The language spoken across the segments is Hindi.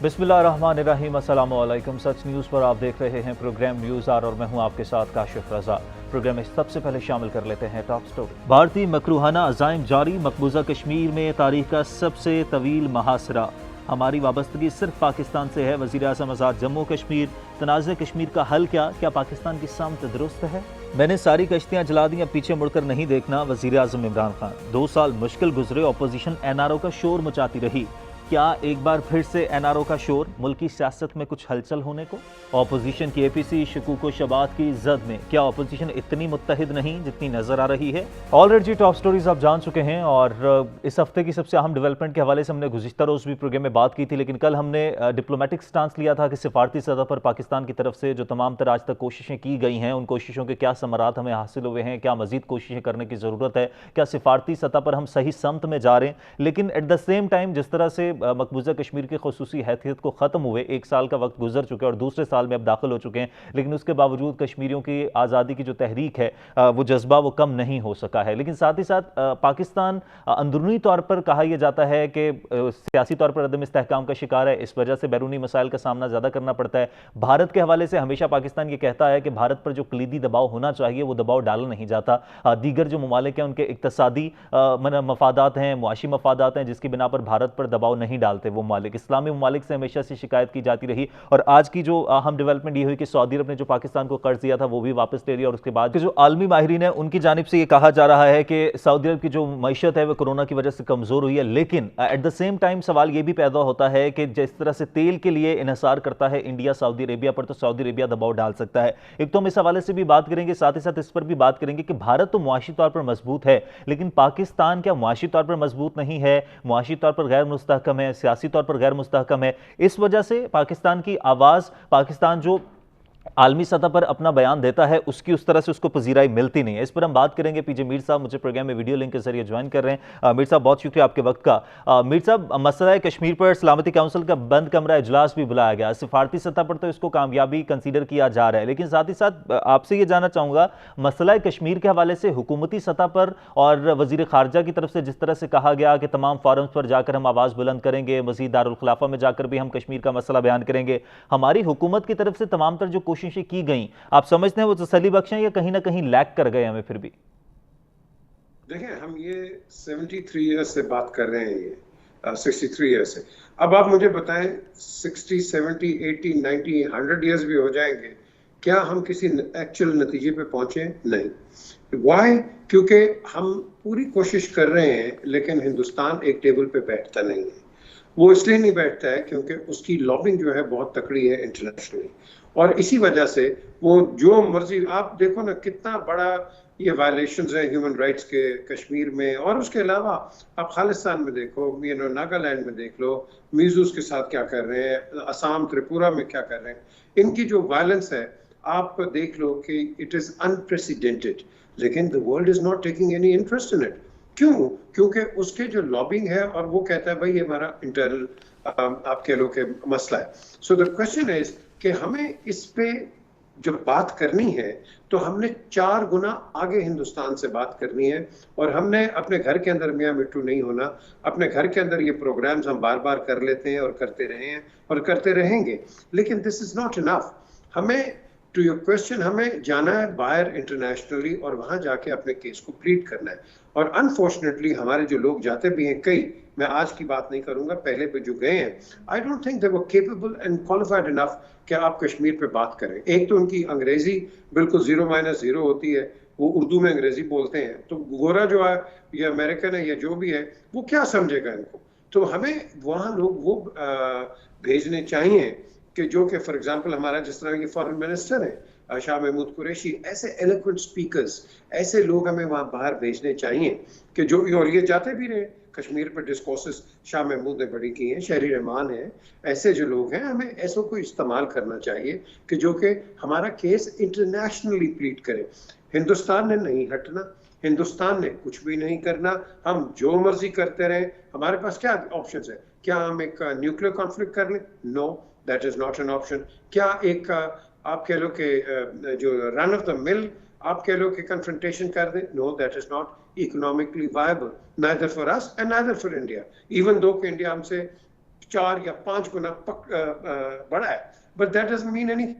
बिस्मिल्लाहिर्रहमानिर्रहीम, अस्सलाम वालेकुम। सच न्यूज़ पर आप देख रहे हैं प्रोग्राम न्यूज़ आर और मैं हूं आपके साथ काशिफ रजा। प्रोग्राम में सबसे पहले शामिल कर लेते हैं टॉप स्टोरी। भारतीय मकरूहाना अज़ाइम जारी, मकबूजा कश्मीर में तारीख का सबसे तवील मुहासरा। हमारी वाबस्तगी सिर्फ पाकिस्तान से है। वज़ीर आज़म आज़ाद जम्मू कश्मीर, तनाज़ कश्मीर का हल क्या पाकिस्तान की समत दुरुस्त है? मैंने सारी कश्तियां जला दी, अब पीछे मुड़कर नहीं देखना, वज़ीर आज़म इमरान खान। 2 साल मुश्किल गुजरे, अपोजिशन एनआरओ का शोर मचाती रही। क्या एक बार फिर से एनआरओ का शोर? मुल्की सियासत में कुछ हलचल होने को? ऑपोजिशन की एपीसी शकूक व शबात की जद में। क्या ऑपोजिशन इतनी मुत्तहिद नहीं जितनी नजर आ रही है? ऑलरेडी जी टॉप स्टोरीज आप जान चुके हैं और इस हफ्ते की सबसे अहम डेवलपमेंट के हवाले से हमने गुज़िश्ता रोज़ भी प्रोग्राम में बात की थी, लेकिन कल हमने डिप्लोमेटिक स्टांस लिया था कि सिफारती सतह पर पाकिस्तान की तरफ से जो तमाम तर आज तक कोशिशें की गई हैं, उन कोशिशों के क्या समरात हमें हासिल हुए हैं, क्या मजीद कोशिशें करने की ज़रूरत है, क्या सिफारती सतह पर हम सही समत में जा रहे हैं। लेकिन एट द सेम टाइम जिस तरह से मकबूजा कश्मीर की खसूसी हैसियत को ख़त्म हुए 1 साल का वक्त गुजर चुका है और दूसरे साल में अब दाखिल हो चुके हैं, लेकिन उसके बावजूद कश्मीरियों की आज़ादी की जो तहरीक है वो जज्बा वो कम नहीं हो सका है। लेकिन साथ ही साथ पाकिस्तान अंदरूनी तौर पर कहा यह जाता है कि सियासी तौर पर अदम इस्तेहकाम का शिकार है, इस वजह से बैरूनी मसाइल का सामना ज़्यादा करना पड़ता है। भारत के हवाले से हमेशा पाकिस्तान ये कहता है कि भारत पर जो कलीदी दबाव होना चाहिए वो दबाव डाला नहीं जाता। दीगर जो ममालिक हैं उनके इक्तसादी मफादात हैं, मुआशी मफादात हैं, जिसकी बिना पर भारत पर दबाव नहीं डालते वो ममालिक। इस्लामी ममालिक से हमेशा से शिकायत की जाती रही और आज की जो अहम डेवलपमेंट ये हुई कि सऊदी अरब ने जो पाकिस्तान को कर्ज दिया था वो भी वापस ले लिया और उसके बाद जो आलमी माहिरीन है उनकी जानिब से ये कहा जा रहा है कि सऊदी अरब की जो मईशत है वो कोरोना की वजह से कमजोर हुई है। लेकिन एट द सेम टाइम सवाल ये भी पैदा होता है कि जिस तरह से तेल के लिए इन्हिसार करता है इंडिया सऊदी अरेबिया पर, तो सऊदी अरेबिया दबाव डाल सकता है। एक तो हम इस हवाले से भी बात करेंगे, साथ ही साथ इस पर भी बात करेंगे कि भारत तो मुआशी तौर पर मजबूत है, लेकिन पाकिस्तान क्या मुआशी तौर पर मजबूत नहीं है, मुआशी तौर पर गैर मुस्तहकम है, सियासी तौर पर गैर मुस्तहकम है। इस वजह से पाकिस्तान की आवाज़, पाकिस्तान जो आलमी सतह पर अपना बयान देता है उसकी उस तरह से उसको पजीराई मिलती नहीं है। इस पर हम बात करेंगे। पीजे मीर साहब मुझे प्रोग्राम में वीडियो लिंक के जरिए ज्वाइन कर रहे हैं। मीर साहब बहुत शुक्रिया आपके वक्त का। मीर साहब, मसला कश्मीर पर सलामती काउंसिल का बंद कमरा इजलास भी बुलाया गया, सिफारती सतह पर तो इसको कामयाबी कंसीडर किया जा रहा है, लेकिन साथ ही साथ आपसे ये जानना चाहूँगा मसला कश्मीर के हवाले से हुकूमती सतह पर और वजीर खारजा की तरफ से जिस तरह से कहा गया कि तमाम फोरम्स पर जाकर हम आवाज़ बुलंद करेंगे, मज़ीद दारुल खिलाफा में जाकर भी हम कश्मीर का मसला बयान करेंगे, हमारी हुकूमत की तरफ से तमाम तर जो कोशिशें की गई, आप समझते हैं वो तसल्ली बख्श हैं या कहीं ना कहीं लैक कर गए हमें? फिर भी देखिए, हम ये 73 ईयर्स से बात कर रहे हैं, ये 63 ईयर्स से। अब आप मुझे बताएं 60, 70, 80, 90, 100 ईयर्स भी हो जाएंगे, क्या हम किसी एक्चुअल नतीजे पे पहुंचे? नहीं। वाई? क्योंकि हम पूरी कोशिश कर रहे हैं लेकिन हिंदुस्तान एक टेबल पे बैठता नहीं है। वो इसलिए नहीं बैठता है क्योंकि उसकी लॉबिंग जो है बहुत तकड़ी है इंटरनेशनली, और इसी वजह से वो जो मर्जी, आप देखो ना कितना बड़ा ये वायलेशंस हैं ह्यूमन राइट्स के कश्मीर में, और उसके अलावा आप खालिस्तान में देखो, नागालैंड में देख लो, मीजूस के साथ क्या कर रहे हैं, असम त्रिपुरा में क्या कर रहे हैं, इनकी जो वायलेंस है आप देख लो कि इट इज अनप्रेसिडेंटेड, लेकिन the world is not taking any interest in it. क्यों? क्योंकि उसके जो लॉबिंग है और वो कहता है भाई ये हमारा इंटरनल आप कह लो कि मसला है। सो द क्वेश्चन इज कि हमें इस पे जो बात करनी है तो हमने 4 गुना आगे हिंदुस्तान से बात करनी है, और हमने अपने घर के अंदर मियाँ मिट्टू नहीं होना। अपने घर के अंदर ये प्रोग्राम्स हम बार बार कर लेते हैं और करते रहे हैं और करते रहेंगे, लेकिन दिस इज नॉट इनफ। हमें, टू योर क्वेश्चन, हमें जाना है बाहर इंटरनेशनली और वहां जाके अपने केस को प्लीड करना है। और अनफॉर्चुनेटली हमारे जो लोग जाते भी हैं, कई, मैं आज की बात नहीं करूंगा, पहले पे जो गए हैं, I don't think they were capable and qualified enough कि आप कश्मीर पे बात करें। एक तो उनकी अंग्रेजी बिल्कुल 0-0 होती है, वो उर्दू में अंग्रेजी बोलते हैं, तो गोरा जो है या अमेरिकन है या जो भी है वो क्या समझेगा इनको? तो हमें वहाँ लोग वो भेजने चाहिए कि जो कि फॉर एग्जांपल हमारा जिस तरह के फॉरेन मिनिस्टर है शाह महमूद कुरैशी, ऐसे एलोक्वेंट स्पीकर्स, ऐसे लोग हमें वहाँ बाहर भेजने चाहिए कि जो, और ये जाते भी रहे कश्मीर पर, डिस्कोर्सेस शाह महमूद ने बड़ी की हैं, शहरी रहमान है, ऐसे जो लोग हैं, हमें ऐसों को इस्तेमाल करना चाहिए कि जो कि हमारा केस इंटरनेशनली प्लीड करे। हिंदुस्तान ने नहीं हटना, हिंदुस्तान ने कुछ भी नहीं करना, हम जो मर्जी करते रहे। हमारे पास क्या ऑप्शन है? क्या हम एक न्यूक्लियर कॉन्फ्लिक्ट कर लें? No, that is not an option. क्या एक आप कह लो कि जो रन ऑफ द मिल आप कह लो कि कन्फ्रंटेशन कर दें? No, that is not economically viable, neither for us and neither for India, even though कि इंडिया हमसे 4 या 5 गुना बढ़ा है, but that doesn't mean any.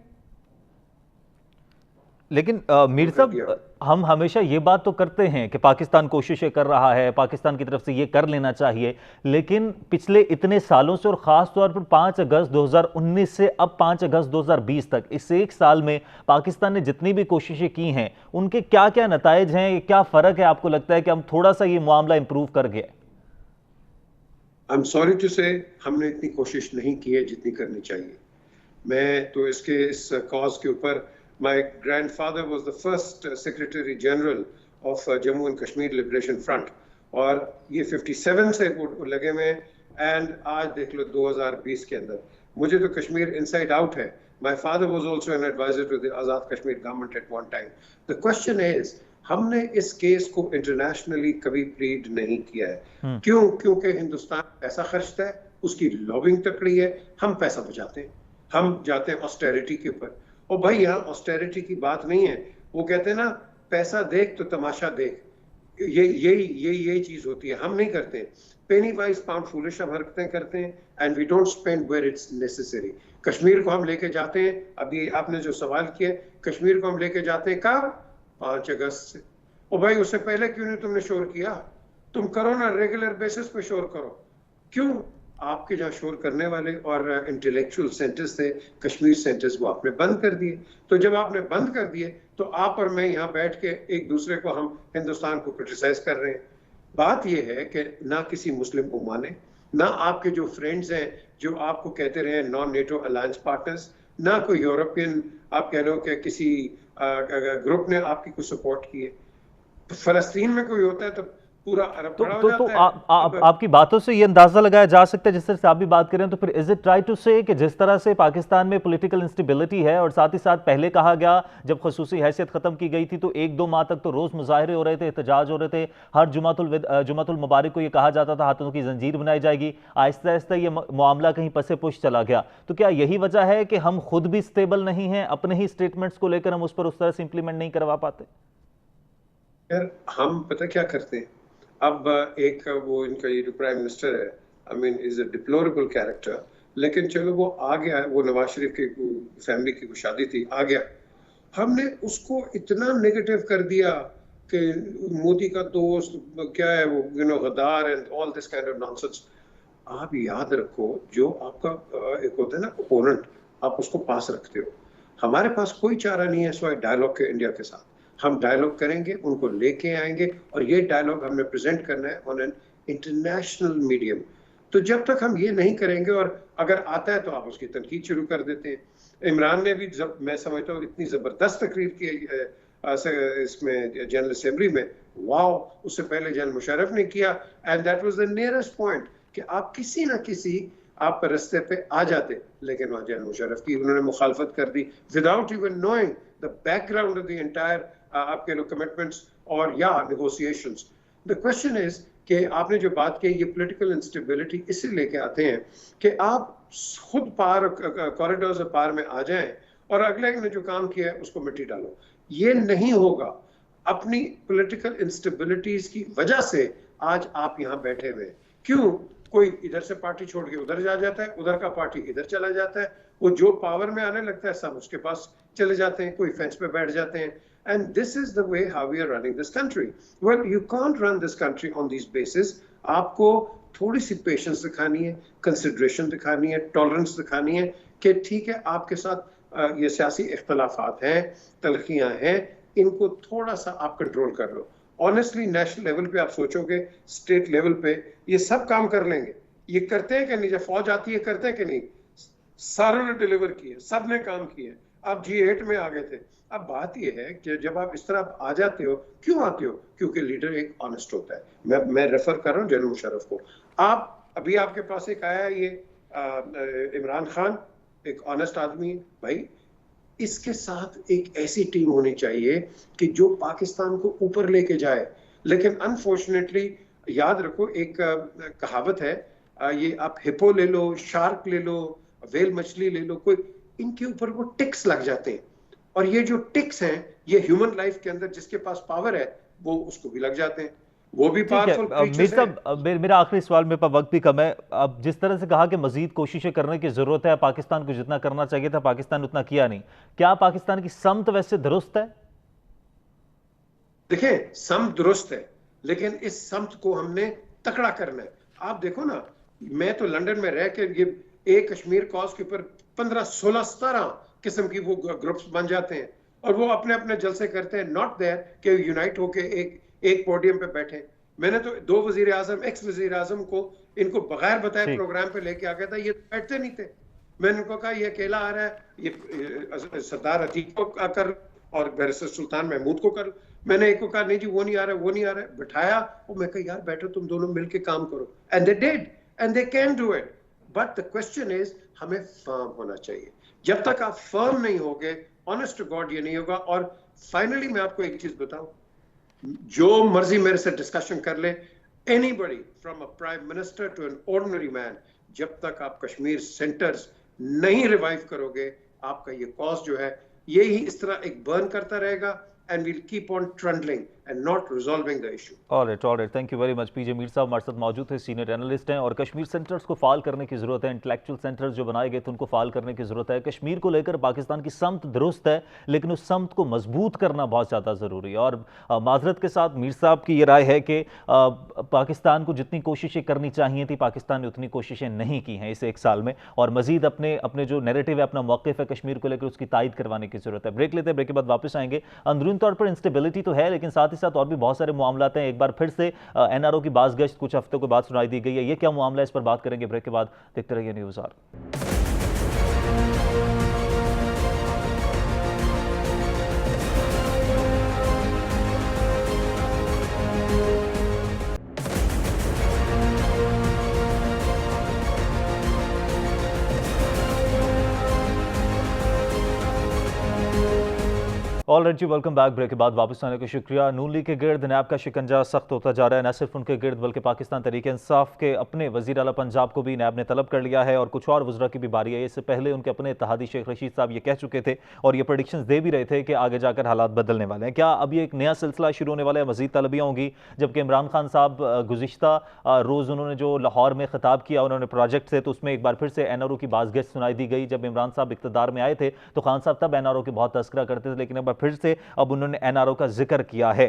लेकिन मीर साहब, हम हमेशा ये बात तो करते हैं कि पाकिस्तान कोशिशें कर रहा है, पाकिस्तान की तरफ से ये कर लेना चाहिए, लेकिन पिछले इतने सालों से और ख़ास तौर पर 5 अगस्त 2019 से अब 5 अगस्त 2020 तक, इस एक साल में पाकिस्तान ने जितनी भी कोशिशें की हैं, उनके क्या क्या नतायज हैं, क्या फ़र्क है? आपको लगता है कि हम थोड़ा सा ये मामला इंप्रूव कर गए? आई एम सॉरी टू से, हमने इतनी कोशिश नहीं की है जितनी करनी चाहिए। मैं तो इस कॉज के ऊपर, my grandfather was the first secretary general of Jammu and Kashmir liberation front, और ये 57 से वो लगे हुए हैं, एंड आज देख लो 2020 के अंदर मुझे तो कश्मीर इनसाइड आउट है। My father was also an adviser to the Azad Kashmir government at one time. The question is, हमने इस केस को इंटरनेशनली कभी प्लीड नहीं किया है। क्यों? क्योंकि हिंदुस्तान पैसा खर्चता है, उसकी लॉबिंग तकड़ी है, हम पैसा बचाते हैं, हम जाते हैं ऑस्टेरिटी के ऊपर। और भाई यहाँ ऑस्टेरिटी की बात नहीं है, वो कहते हैं ना, पैसा देख तो तमाशा देख, यही चीज होती है। हम नहीं करते, पेनी वाइज पाउंड फूलिश हम हरकतें करते हैं, and we don't spend where it's necessary. Kashmir को हम लेके जाते हैं, अभी आपने जो सवाल किया, कश्मीर को हम लेके जाते हैं कब? 5 अगस्त से। और भाई उससे पहले क्यों नहीं तुमने शोर किया? तुम करो ना, रेगुलर बेसिस पे शोर करो। क्यों? आपके जहाँ शोर करने वाले और इंटेलेक्चुअल सेंटर्स थे, कश्मीर सेंटर्स, वो आपने बंद कर दिए। तो जब आपने बंद कर दिए तो आप और मैं यहाँ बैठ के एक दूसरे को, हम हिंदुस्तान को क्रिटिसाइज कर रहे हैं। बात यह है कि ना किसी मुस्लिम को माने, ना आपके जो फ्रेंड्स हैं जो आपको कहते रहे नॉन नेटो अलायंस पार्टनर्स, ना कोई यूरोपियन आप कह लो कि किसी ग्रुप ने आपकी कुछ सपोर्ट की है। तो फलस्तीन में कोई होता है तो पूरा अरब खड़ा हो जाता है। आपकी बातों से ये अंदाजा लगाया जा सकता है, जिस तरह से आप भी बात करें, तो फिर इज इट ट्राई टू से कि जिस तरह से पाकिस्तान में पॉलिटिकल इंस्टेबिलिटी है, और साथ ही साथ पहले कहा गया जब खसूसी हैसियत खत्म की गई थी तो 1-2 माह तक तो रोज मुजाहरे हो रहे थे, एहतजाज हो रहे थे, हर जुमातुल मुबारक को ये कहा जाता था हाथों की जंजीर बनाई जाएगी, आहिस्ता आहिस्ता ये मामला कहीं पसे पुश चला गया। तो क्या यही वजह है कि हम खुद भी स्टेबल नहीं हैं, अपने ही स्टेटमेंट्स को लेकर हम उस पर उस तरह से इंप्लीमेंट नहीं करवा पाते? यार हम पता क्या करते हैं, अब एक वो इनका ये जो प्राइम मिनिस्टर है, I mean is a deplorable character, लेकिन चलो वो आ गया, वो नवाज शरीफ की फैमिली की शादी थी, आ गया, हमने उसको इतना नेगेटिव कर दिया कि मोदी का दोस्त क्या है वो, गद्दार and all this kind of nonsense. आप याद रखो, जो आपका एक होता है ना ओपोनेंट, आप उसको पास रखते हो। हमारे पास कोई चारा नहीं है सिवाय डायलॉग के इंडिया के साथ। हम डायलॉग करेंगे, उनको लेके आएंगे, और ये डायलॉग हमने प्रेजेंट करना है ऑन एन इंटरनेशनल मीडियम। तो जब तक हम ये नहीं करेंगे, और अगर आता है तो आप उसकी तनकीद शुरू कर देते हैं। इमरान ने भी, मैं समझता हूँ, इतनी जबरदस्त तकरीर की इसमें जनरल असेंबली में, वाओ, उससे पहले जनरल मुशर्रफ ने किया, and that was the nearest point कि आप किसी ना किसी आप रास्ते पे आ जाते, लेकिन वहां जनरल मुशर्रफ की उन्होंने मुखालफत कर दी without even knowing the background of the entire आपके लोग कमिटमेंट्स और या नेगोशिएशंस। द क्वेश्चन इज कि आपने जो बात की, ये पॉलिटिकल इंस्टेबिलिटी इससे लेके आते हैं कि आप खुद पार कॉरिडोर्स पार में आ जाएं और अगले ने जो काम किया है उसको मिट्टी डालो। ये नहीं होगा। अपनी पॉलिटिकल इंस्टेबिलिटीज की वजह से आज आप यहाँ बैठे हुए। क्यों? कोई इधर से पार्टी छोड़ के उधर जा जाता है, उधर का पार्टी इधर चला जाता है, वो जो पावर में आने लगता है सब उसके पास चले जाते हैं, कोई फेंस पे बैठ जाते हैं। And this is the way how we are running this country. Well, you can't run this country on these basis. आपको थोड़ी सी पेशेंस दिखानी है, कंसिडरेशन दिखानी है, टॉलरेंस दिखानी है कि ठीक है आपके साथ ये सियासी इख्तलाफात हैं, तलखियां हैं, इनको थोड़ा सा आप कंट्रोल कर लो। ऑनेस्टली नेशनल लेवल पे आप सोचोगे, स्टेट लेवल पे ये सब काम कर लेंगे। ये करते हैं कि नहीं? जब फौज आती है करते हैं कि नहीं? सारों ने डिलीवर किए, सब ने काम किए। आप G8 में आ गए थे। अब बात यह है कि जब आप इस तरह आ जाते हो, क्यों आते हो? क्योंकि लीडर एक ऑनेस्ट होता है। मैं रेफर कर रहा हूँ जनरल मुशर्रफ को। आप अभी आपके पास एक आया ये इमरान खान, एक ऑनेस्ट आदमी है भाई। इसके साथ एक ऐसी टीम होनी चाहिए कि जो पाकिस्तान को ऊपर लेके जाए। लेकिन अनफॉर्चुनेटली याद रखो, एक कहावत है, ये आप हिप्पो ले लो, शार्क ले लो, वेल मछली ले लो, कोई इनके ऊपर वो टिक्स लग जाते हैं। और ये जो टिक्स हैं, ये ह्यूमन लाइफ के अंदर जिसके पास पावर है वो उसको भी लग जाते हैं। वो भी ठीक है पावरफुल मीर क्रीचर्स हैं। साहब, मेरा आखिरी सवाल, मेरे पास वक्त भी कम है। अब जिस तरह से कहा कि मजीद कोशिशें करने की जरूरत है, पाकिस्तान को जितना करना चाहिए था पाकिस्तान उतना किया नहीं, क्या पाकिस्तान की समत वैसे दुरुस्त है? देखें, समत दुरुस्त है, लेकिन इस समत को हमने तकड़ा करना है। आप देखो ना, मैं तो लंदन में रह के ये एक कश्मीर कॉज के ऊपर 15 16 17 किस्म की वो ग्रुप्स बन जाते हैं, और वो अपने अपने जलसे करते हैं, नॉट देयर कि यूनाइट होके एक एक पोडियम पे बैठे। मैंने तो दो वजीर आजम, एक्स वजीर आजम को, इनको बगैर बताए ठीक। प्रोग्राम पे लेके आ गया था, ये बैठते नहीं थे। मैंने उनको कहा ये अकेला आ रहा है, ये सरदार अतीक को कर और बैरिस्टर सुल्तान महमूद को कर। मैंने एक को कहा नहीं जी वो नहीं आ रहा, वो नहीं आ रहा, बिठाया। और मैं कहा यार बैठो, तुम दोनों मिलके काम करो, and they did, and they can do it. But the question is, हमें फर्म होना चाहिए। जब तक आप फर्म नहीं होगे, ऑनेस्ट टू गॉड ये नहीं होगा। और फाइनली मैं आपको एक चीज बताऊं, जो मर्जी मेरे से डिस्कशन कर ले, anybody from a prime minister to an ordinary man, जब तक आप कश्मीर सेंटर्स नहीं रिवाइव करोगे, आपका ये कॉज जो है यही इस तरह एक बर्न करता रहेगा, and we'll keep on trundling and not resolving the issue. Alright, thank you very much. PJ Mir साहब हमारे साथ मौजूद थे, सीनियर एनालिस्ट हैं। और कश्मीर सेंटर्स को फाल करने की जरूरत है, इंटेलेक्चुअल सेंटर्स जो बनाए गए थे उनको फाल करने की जरूरत है। कश्मीर को लेकर पाकिस्तान की समत दुरुस्त है, लेकिन उस समत को मजबूत करना बहुत ज़्यादा ज़रूरी है। और माजरत के साथ मीर साहब की ये राय है कि पाकिस्तान को जितनी कोशिशें करनी चाहिए थी, पाकिस्तान ने उतनी कोशिशें नहीं की हैं इस एक साल में, और मजीद अपने अपने जो नैरेटिव है, अपना मौक़िफ़ है कश्मीर को लेकर, उसकी तायद करवाने की जरूरत है। ब्रेक लेते हैं, ब्रेक के बाद वापस आएंगे। अंदरूनी तौर पर इंस्टेबिलिटी तो है, लेकिन साथ ही साथ और भी बहुत सारे मामलात हैं। एक बार फिर से एनआरओ की बाज़गश्त कुछ हफ्तों के बाद सुनाई दी गई है, ये क्या मामला है, इस पर बात करेंगे ब्रेक के बाद। देखते रहिए news hour. All right ji, welcome back. Break के बाद वापस आने का शुक्रिया। नून लीग के गिर्द नैब का शिकंजा सख्त होता जा रहा है। न सिर्फ उनके गिर्द बल्कि पाकिस्तान तहरीक इंसाफ के अपने वजीर आला पंजाब को भी नैब ने तलब कर लिया है, और कुछ और वज़रा की भी बारी है। इससे पहले उनके अपने इत्तेहादी शेख रशीद साहब ये कह चुके थे और ये प्रेडिक्शंस दे भी रहे थे कि आगे जाकर हालात बदलने वाले हैं। क्या अब ये एक नया सिलसिला शुरू होने वाला है, मजीद तलबियाँ होंगी? जबकि इमरान खान साहब गुज़िश्ता रोज़ उन्होंने जो लाहौर में खिताब किया उन्होंने प्रोजेक्ट से, तो उसमें एक बार फिर से एनआरओ की बाज़गश्त सुनाई दी गई। जब इमरान साहब इक़्तिदार में आए थे तो खान साहब तब एनआरओ की बहुत तस्करा करते थे, लेकिन एक बार फिर से अब उन्होंने एनआरओ का जिक्र किया है।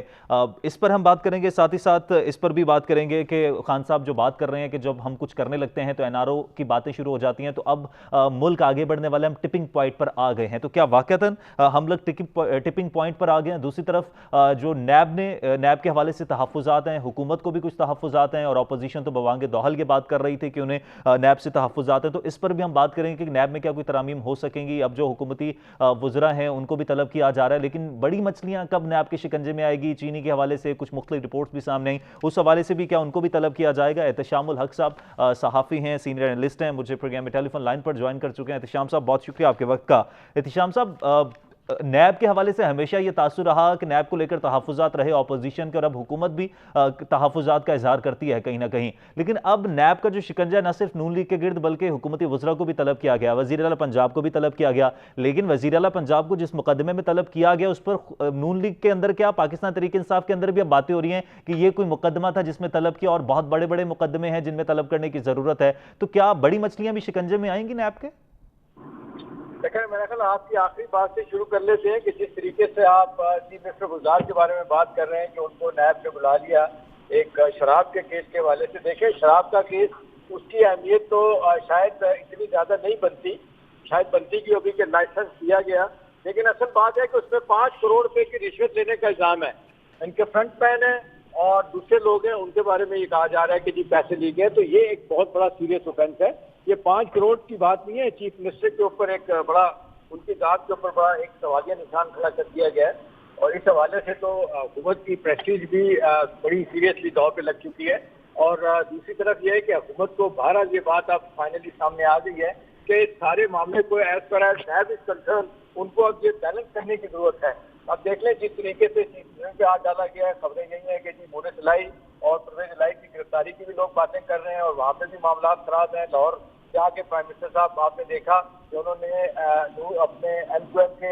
इस पर हम बात करेंगे, साथ ही साथ इस पर भी बात करेंगे कि खान साहब जो बात कर रहे हैं कि जब हम कुछ करने लगते हैं तो एनआरओ की बातें शुरू हो जाती हैं, तो अब मुल्क आगे बढ़ने वाले, हम टिपिंग पॉइंट पर आ गए हैं। तो क्या वाकईतन हम लोग टिपिंग पॉइंट पर आ गए हैं? दूसरी तरफ जो नैब के हवाले से तहफ़्फ़ुज़ात हैं, हुकूमत को भी कुछ तहफ़्फ़ुज़ात हैं, और अपोजिशन तो बवांगे दोहल की बात कर रही थी कि उन्हें नैब से तहफ़्फ़ुज़ात हैं। तो इस पर भी हम बात करेंगे कि नैब में क्या कोई तरामीम हो सकेंगी। अब जो हुकूमती वज़रा हैं उनको भी तलब किया जा रहा है, लेकिन बड़ी मछलियाँ कब नैब के शिकंजे में आएगी? चीनी के हवाले से कुछ मुख्तलिफ रिपोर्ट्स भी सामने आई, उस हवाले से भी क्या उनको भी तलब किया जाएगा? एहतशामुल हक साहब सहाफ़ी हैं, सीनियर एनालिस्ट हैं, मुझे प्रोग्राम में टेलीफोन लाइन पर ज्वाइन कर चुके हैं। एहतशाम साहब, बहुत शुक्रिया आपके वक्त का। एहतशाम साहब, नैब के हवाले से हमेशा ये तासुर रहा कि नैब को लेकर तहफ़्फ़ुज़ात रहे अपोजिशन के, और अब हुकूमत भी तहफ़्फ़ुज़ात का इजहार करती है कहीं ना कहीं। लेकिन अब नैब का जो शिकंजा न सिर्फ नून लीग के गिर्द बल्कि हुकूमती वज़रा को भी तलब किया गया, वज़ीर आला पंजाब को भी तलब किया गया। लेकिन वज़ीर आला पंजाब को जिस मुकदमे में तलब किया गया उस पर नून लीग के अंदर, क्या पाकिस्तान तहरीक इंसाफ के अंदर भी अब बातें हो रही हैं कि ये कोई मुकदमा था जिसमें तलब किया, और बहुत बड़े बड़े मुकदमे हैं जिनमें तलब करने की ज़रूरत है। तो क्या बड़ी मछलियाँ भी शिकंजे में आएंगी नैब के? देखिए, मेरा ख्याल आपकी आखिरी बात से शुरू कर लेते हैं कि जिस तरीके से आप चीफ मिनिस्टर गुलजार के बारे में बात कर रहे हैं कि उनको नैब ने बुला लिया एक शराब के केस के हवाले से। देखिए, शराब का केस, उसकी अहमियत तो शायद इतनी ज़्यादा नहीं बनती, शायद बनती की अभी के लाइसेंस दिया गया, लेकिन असल बात है कि उसमें 5 करोड़ रुपए की रिश्वत लेने का इल्ज़ाम है। इनके फ्रंट मैन है और दूसरे लोग हैं, उनके बारे में ये कहा जा रहा है कि जी पैसे लिए गए। तो ये एक बहुत बड़ा सीरियस ऑफेंस है। ये 5 करोड़ की बात नहीं है, चीफ मिनिस्टर के ऊपर एक बड़ा, उनकी जात के ऊपर बड़ा एक सवालिया निशान खड़ा कर दिया गया है, और इस हवाले से तो हुकूमत की प्रेस्टीज भी बड़ी सीरियसली दांव पे लग चुकी है। और दूसरी तरफ यह है कि हुकूमत को बहरहाल ये बात अब फाइनली सामने आ गई है कि इस सारे मामले को as per as NAB is concern, उनको अब ये बैलेंस करने की जरूरत है। अब देख लें जिस तरीके से पे हाथ डाला गया है, खबरें यही है कि जी मोनिस लाई और परवेज लाई की गिरफ्तारी की भी लोग बातें कर रहे हैं, और वहाँ पे भी मामला खराब हैं। लाहौर जाके प्राइम मिनिस्टर साहब आपने देखा कि उन्होंने अपने एमक्यूएम के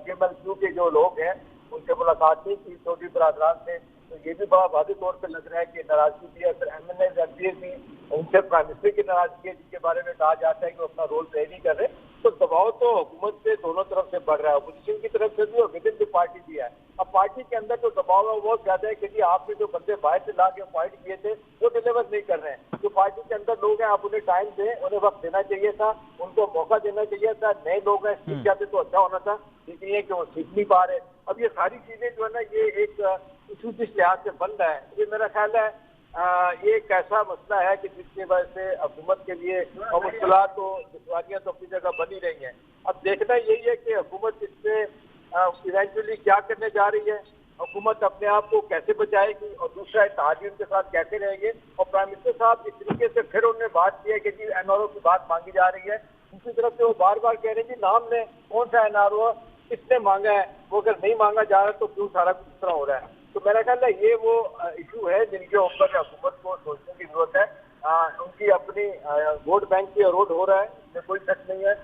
PMLQ के जो लोग हैं उनसे मुलाकात नहीं की, चौधरी बरादरान से तो ये भी बड़ा वादे तौर पर लग रहा है कि नाराजगी भी है। फिर MNA MPs भी उनसे प्राइम मिनिस्टर की नाराजगी है, जिनके बारे में कहा जाता है कि वो अपना रोल प्ले नहीं कर रहे। तो दबाव तो हुकूमत से दोनों तरफ से बढ़ रहा है, अपोजिशन की तरफ से भी और विद इन द पार्टी भी है। अब पार्टी के अंदर जो दबाव है वो बहुत ज्यादा है कि जी आपने जो बंदे बाहर से ला के अपॉइंट किए थे वो डिलीवर नहीं कर रहे हैं। जो पार्टी के अंदर लोग हैं आप उन्हें टाइम दें, उन्हें वक्त देना चाहिए था, उनको मौका देना चाहिए था। नए लोग हैं, सीख जाते तो अच्छा होना था, लेकिन ये कि वो सीख नहीं पा रहे। अब ये सारी चीजें जो है ना, ये एक इशू जिस लिहाज से बन रहा है, ये मेरा ख्याल है ये एक ऐसा मसला है कि जिसकी वजह से हुकूमत के लिए मुश्किलात तो दुश्वारियां तो अपनी जगह बनी रही हैं। अब देखना यही है कि हुकूमत इससे इवेंचुअली क्या करने जा रही है, हुकूमत अपने आप को कैसे बचाएगी और दूसरा इत्तेहादी उनके साथ कैसे रहेंगे। और प्राइम मिनिस्टर साहब इस तरीके से फिर उन्होंने बात की है कि जी NRO की बात मांगी जा रही है। दूसरी तरफ से वो बार बार कह रहे हैं जी नाम ने कौन सा NRO किसने मांगा है, वो अगर नहीं मांगा जा रहा तो क्यों सारा कुछ इस तरह हो रहा है। तो मेरा ख्याल है ये वो इशू है जिनके ऊपर हुकूमत को सोचने की जरूरत है। उनकी अपनी वोट बैंक की एरोड हो रहा है, इसमें कोई शक नहीं है।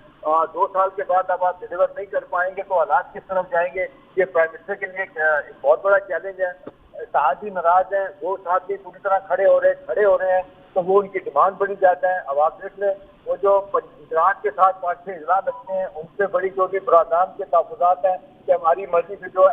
2 साल के बाद अब आप डिलीवर नहीं कर पाएंगे तो हालात किस तरफ जाएंगे, ये प्राइम मिनिस्टर के लिए एक बहुत बड़ा चैलेंज है। इत्तेहादी नाराज हैं, वो साथ भी पूरी तरह खड़े हो रहे हैं तो वो उनकी डिमांड बढ़ी जाता है। अब आप देख लें वो जो गुजरात के साथ 5-6 इजला लगते हैं, उनसे बड़ी जो भी बरादान के तहफुजात हैं कि हमारी मर्जी से जो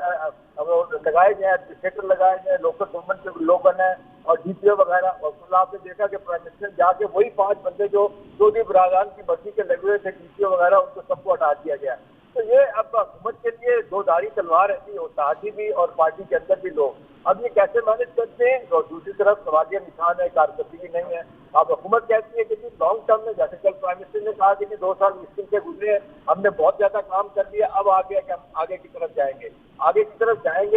लगाए गए एडमिनिस्ट्रेटर लगाए गए, लोकल गवर्नमेंट के लोग हैं और DPO वगैरह। और आपने देखा कि प्राइम मिनिस्टर जाके वही 5 बंदे जो भी बरादान की मर्जी के लगे हुए थे DPO वगैरह, उनको सबको हटा दिया गया। तो ये अब हुकूमत के लिए दो धारी तलवार ऐसी होता भी और पार्टी के अंदर भी लोग अब ये कैसे मैनेज करते हैं। और दूसरी तरफ सवालिया निशान है, कारकर्दगी नहीं है। अब हुकूमत कहती है कि जी लॉन्ग टर्म में, जैसे कल प्राइम मिनिस्टर ने कहा कि 2 साल मुश्किल से गुजरे हैं, हमने बहुत ज्यादा काम कर लिया, अब आगे कि हम आगे की तरफ जाएंगे,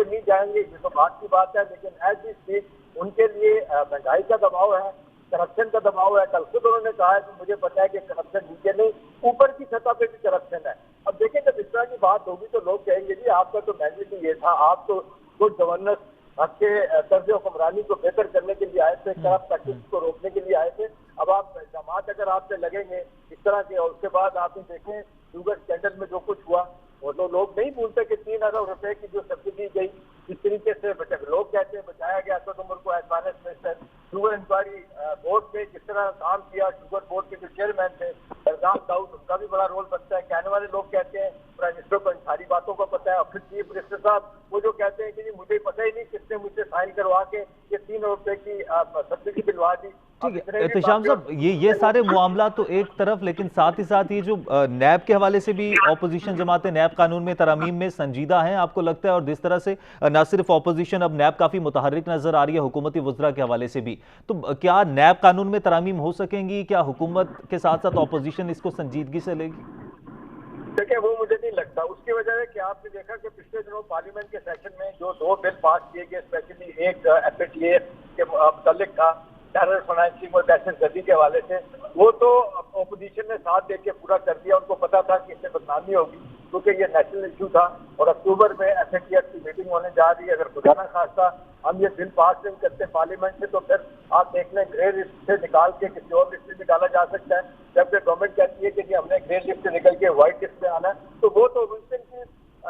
नहीं जाएंगे ये तो बात की बात है। लेकिन एज वी स्पीक उनके लिए महंगाई का दबाव है, करप्शन का दबाव है। कल खुद उन्होंने कहा है कि मुझे पता है कि करप्शन नीचे नहीं ऊपर की सतह पे भी करप्शन है। अब देखिए जब इस तरह की बात होगी तो लोग कहेंगे जी आपका तो मैंडेट ही ये था, आप तो गुड गवर्नेंस आपके तर्ज हुक्मरानी को बेहतर करने के लिए आए थे, करप्ट प्रैक्टिस को रोकने के लिए आए थे। अब आप जमात अगर आपसे लगेंगे इस तरह के और उसके बाद आपने देखें शुगर स्कैंडल में जो कुछ हुआ वो तो लोग नहीं भूलते कि 3 अरब रुपए की जो सब्सिडी गई इस तरीके से लोग कहते हैं बचाया गया। असद उमर को as finance minister sugar inquiry board में किस तरह काम किया, शुगर बोर्ड के जो चेयरमैन थे सरदार दाऊद, उनका भी बड़ा रोल बनता है। कहने वाले लोग कहते हैं प्राइम मिनिस्टर को इन सारी बातों का पता है। और फिर चीफ मिनिस्टर साहब वो जो कहते हैं कि जी मुझे पता ही नहीं किसने मुझसे साइन करवा के ये 3 अरब रुपए की सब्सिडी दिलवा दी। ठीक है एहतिशाम साहब, ये सारे मामला तो एक तरफ, लेकिन साथ ही साथ ये जो नैब के हवाले से भी ऑपोजिशन जमातें नैब कानून में तरमीम में संजीदा हैं आपको लगता है, और जिस तरह से न सिर्फ ऑपोजिशन अब नैब काफी मुतहर्रिक नजर आ रही है हुकूमती वज़रा के हवाले से भी, तो क्या नैब कानून में तरमीम हो सकेंगी? क्या हुकूमत के साथ साथ ऑपोजिशन इसको संजीदगी से लेगी? देखिए वो मुझे नहीं लगता। उसकी वजह है कि आपने देखा कि पिछले दिनों पार्लियामेंट के सेशन में जो 2 बिल पास किए गए, स्पेशली एक FATF के मुतालिक था टेरर फाइनेंसिंग और दहशतगर्दी के हवाले से, वो तो अपोजिशन ने साथ देके पूरा कर दिया। उनको पता था कि इससे बदनामी होगी क्योंकि ये नेशनल इशू था और अक्टूबर में FATF की मीटिंग होने जा रही है। अगर खुदा ना खास्ता हम ये बिल पास नहीं करते पार्लियामेंट से तो फिर आप देख लें ग्रे लिस्ट से निकाल के किसी और लिस्ट से निकाला जा सकता है। जबकि गवर्नमेंट कहती है कि हमने ग्रे लिस्ट से निकल के व्हाइट लिस्ट में आना है, तो वो तो